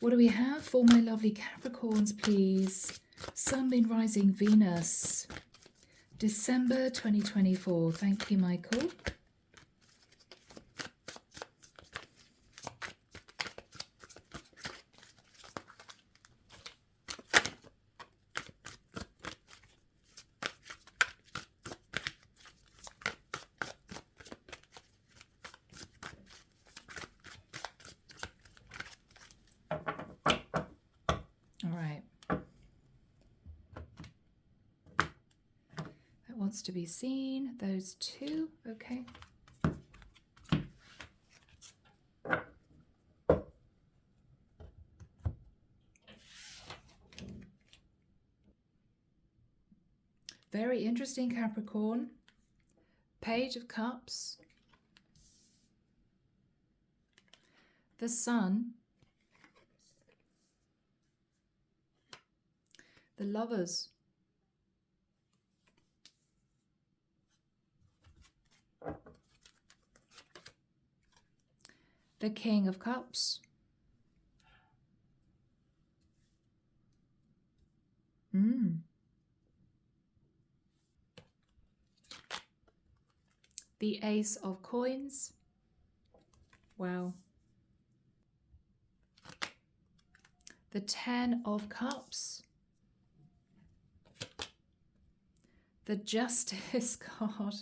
What do we have for my lovely Capricorns, please? Sun, Moon, Rising, Venus. December 2024. Thank you, Michael. Wants to be seen. Those two. Okay. Very interesting, Capricorn. Page of Cups. The Sun. The Lovers. The King of Cups. The Ace of Coins. Wow. The 10 of Cups. The Justice card.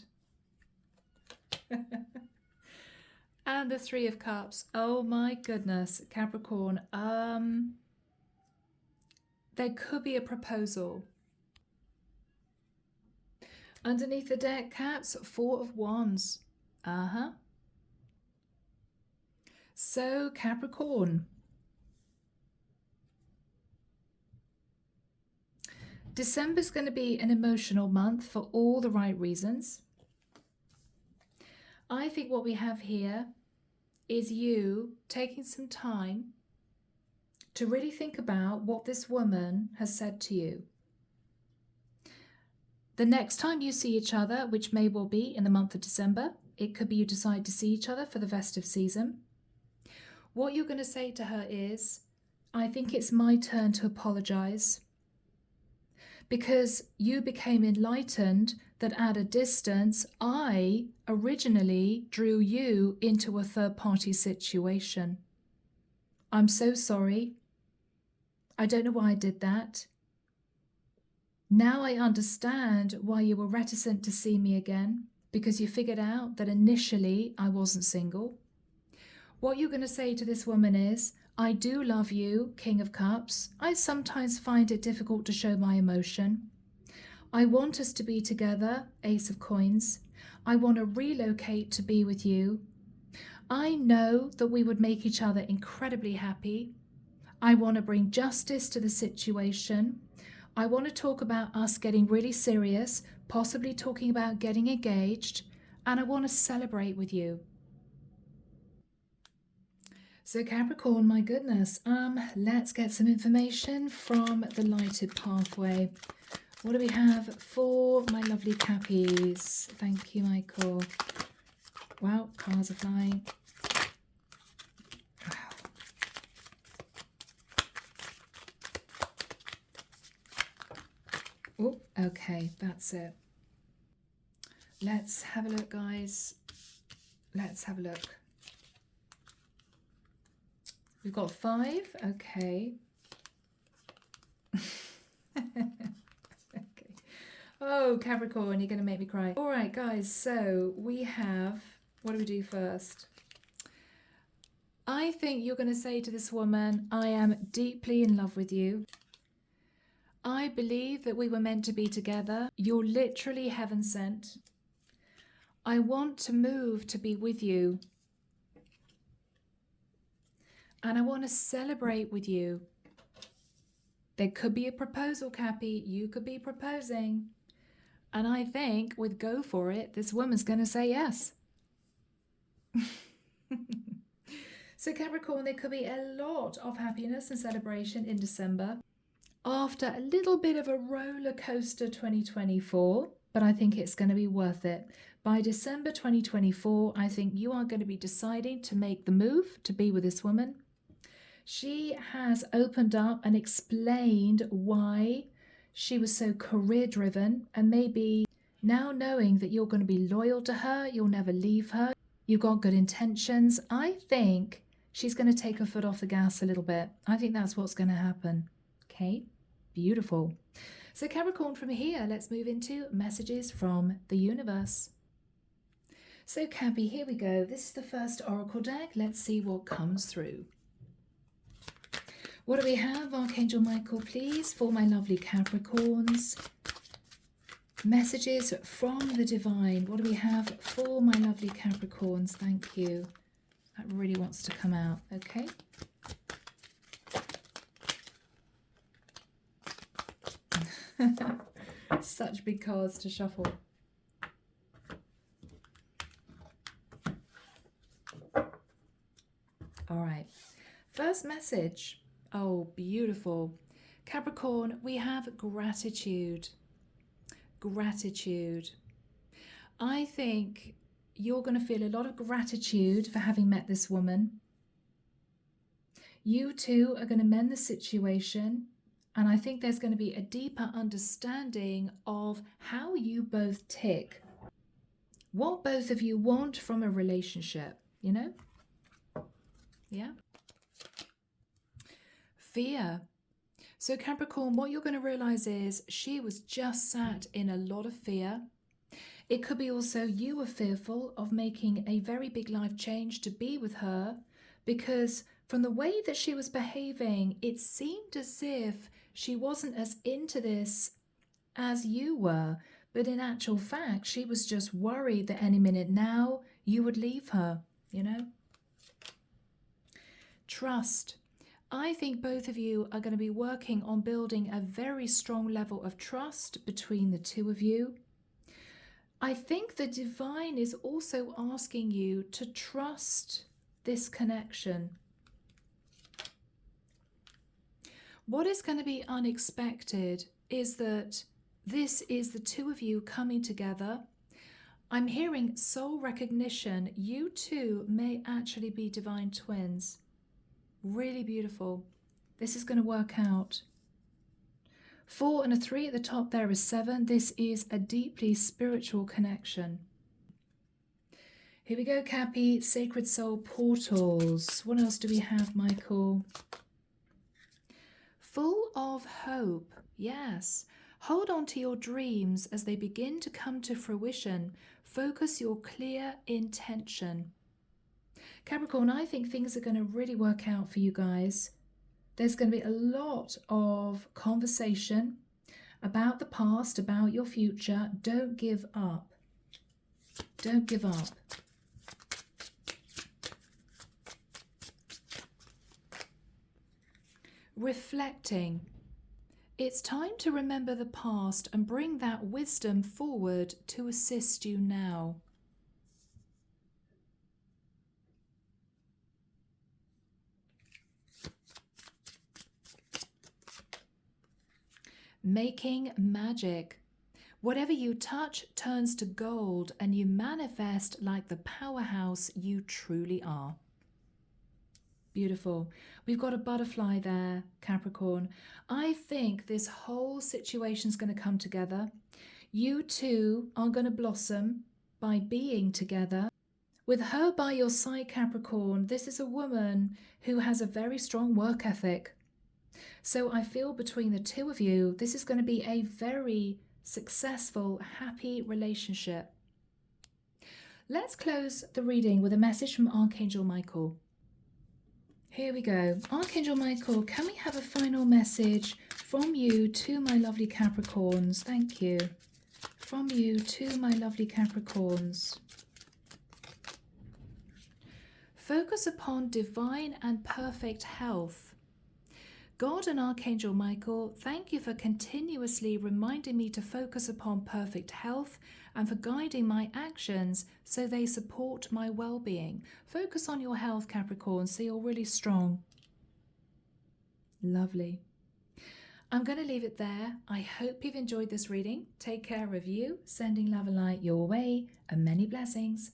And the Three of Cups. Oh my goodness, Capricorn. There could be a proposal. Underneath the deck, Cats, Four of Wands. So, Capricorn. December's going to be an emotional month for all the right reasons. I think what we have here is you taking some time to really think about what this woman has said to you. The next time you see each other, which may well be in the month of December, it could be you decide to see each other for the festive season. What you're going to say to her is, I think it's my turn to apologize, because you became enlightened that at a distance, I originally drew you into a third-party situation. I'm so sorry. I don't know why I did that. Now I understand why you were reticent to see me again, because you figured out that initially I wasn't single. What you're going to say to this woman is, I do love you, King of Cups. I sometimes find it difficult to show my emotion. I want us to be together, Ace of Coins. I want to relocate to be with you. I know that we would make each other incredibly happy. I want to bring justice to the situation. I want to talk about us getting really serious, possibly talking about getting engaged, and I want to celebrate with you. So Capricorn, my goodness, let's get some information from the lighted pathway. What do we have for my lovely Cappies? Thank you, Michael. Wow, cars are flying. Oh, okay, that's it. Let's have a look, guys. Let's have a look. We've got 5, okay. Okay. Oh, Capricorn, you're going to make me cry. All right, guys, so we have, what do we do first? I think you're going to say to this woman, I am deeply in love with you. I believe that we were meant to be together. You're literally heaven sent. I want to move to be with you. And I want to celebrate with you. There could be a proposal, Cappy. You could be proposing. And I think with go for it, this woman's going to say yes. So Capricorn, there could be a lot of happiness and celebration in December. After a little bit of a roller coaster 2024, but I think it's going to be worth it. By December 2024, I think you are going to be deciding to make the move to be with this woman. She has opened up and explained why she was so career-driven, and maybe now knowing that you're going to be loyal to her, you'll never leave her, you've got good intentions, I think she's going to take her foot off the gas a little bit. I think that's what's going to happen. Okay, beautiful. So Capricorn, from here, let's move into messages from the universe. So Cappy, here we go. This is the first oracle deck. Let's see what comes through. What do we have? Archangel Michael, please, for my lovely Capricorns. Messages from the divine. What do we have for my lovely Capricorns? Thank you. That really wants to come out. Okay. Such big cards to shuffle. All right. First message. Oh, beautiful. Capricorn, we have gratitude. Gratitude. I think you're going to feel a lot of gratitude for having met this woman. You two are going to mend the situation. And I think there's going to be a deeper understanding of how you both tick. What both of you want from a relationship, you know? Yeah. Fear. So Capricorn, what you're going to realize is she was just sat in a lot of fear. It could be also you were fearful of making a very big life change to be with her, because from the way that she was behaving, it seemed as if she wasn't as into this as you were. But in actual fact, she was just worried that any minute now you would leave her, you know? Trust. I think both of you are going to be working on building a very strong level of trust between the two of you. I think the divine is also asking you to trust this connection. What is going to be unexpected is that this is the two of you coming together. I'm hearing soul recognition. You two may actually be divine twins. Really beautiful. This is going to work out. 4 and a 3 at the top there is 7. This is a deeply spiritual connection. Here we go, Cappy. Sacred soul portals. What else do we have, Michael? Full of hope. Yes. Hold on to your dreams as they begin to come to fruition. Focus your clear intention. Capricorn, I think things are going to really work out for you guys. There's going to be a lot of conversation about the past, about your future. Don't give up. Don't give up. Reflecting. It's time to remember the past and bring that wisdom forward to assist you now. Making magic. Whatever you touch turns to gold and you manifest like the powerhouse you truly are. Beautiful. We've got a butterfly there, Capricorn. I think this whole situation's going to come together. You two are going to blossom by being together. With her by your side, Capricorn, this is a woman who has a very strong work ethic. So I feel between the two of you, this is going to be a very successful, happy relationship. Let's close the reading with a message from Archangel Michael. Here we go. Archangel Michael, can we have a final message from you to my lovely Capricorns? Thank you. From you to my lovely Capricorns. Focus upon divine and perfect health. God and Archangel Michael, thank you for continuously reminding me to focus upon perfect health and for guiding my actions so they support my well-being. Focus on your health, Capricorn, so you're really strong. Lovely. I'm going to leave it there. I hope you've enjoyed this reading. Take care of you, sending love and light your way, and many blessings.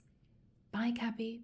Bye, Cappy.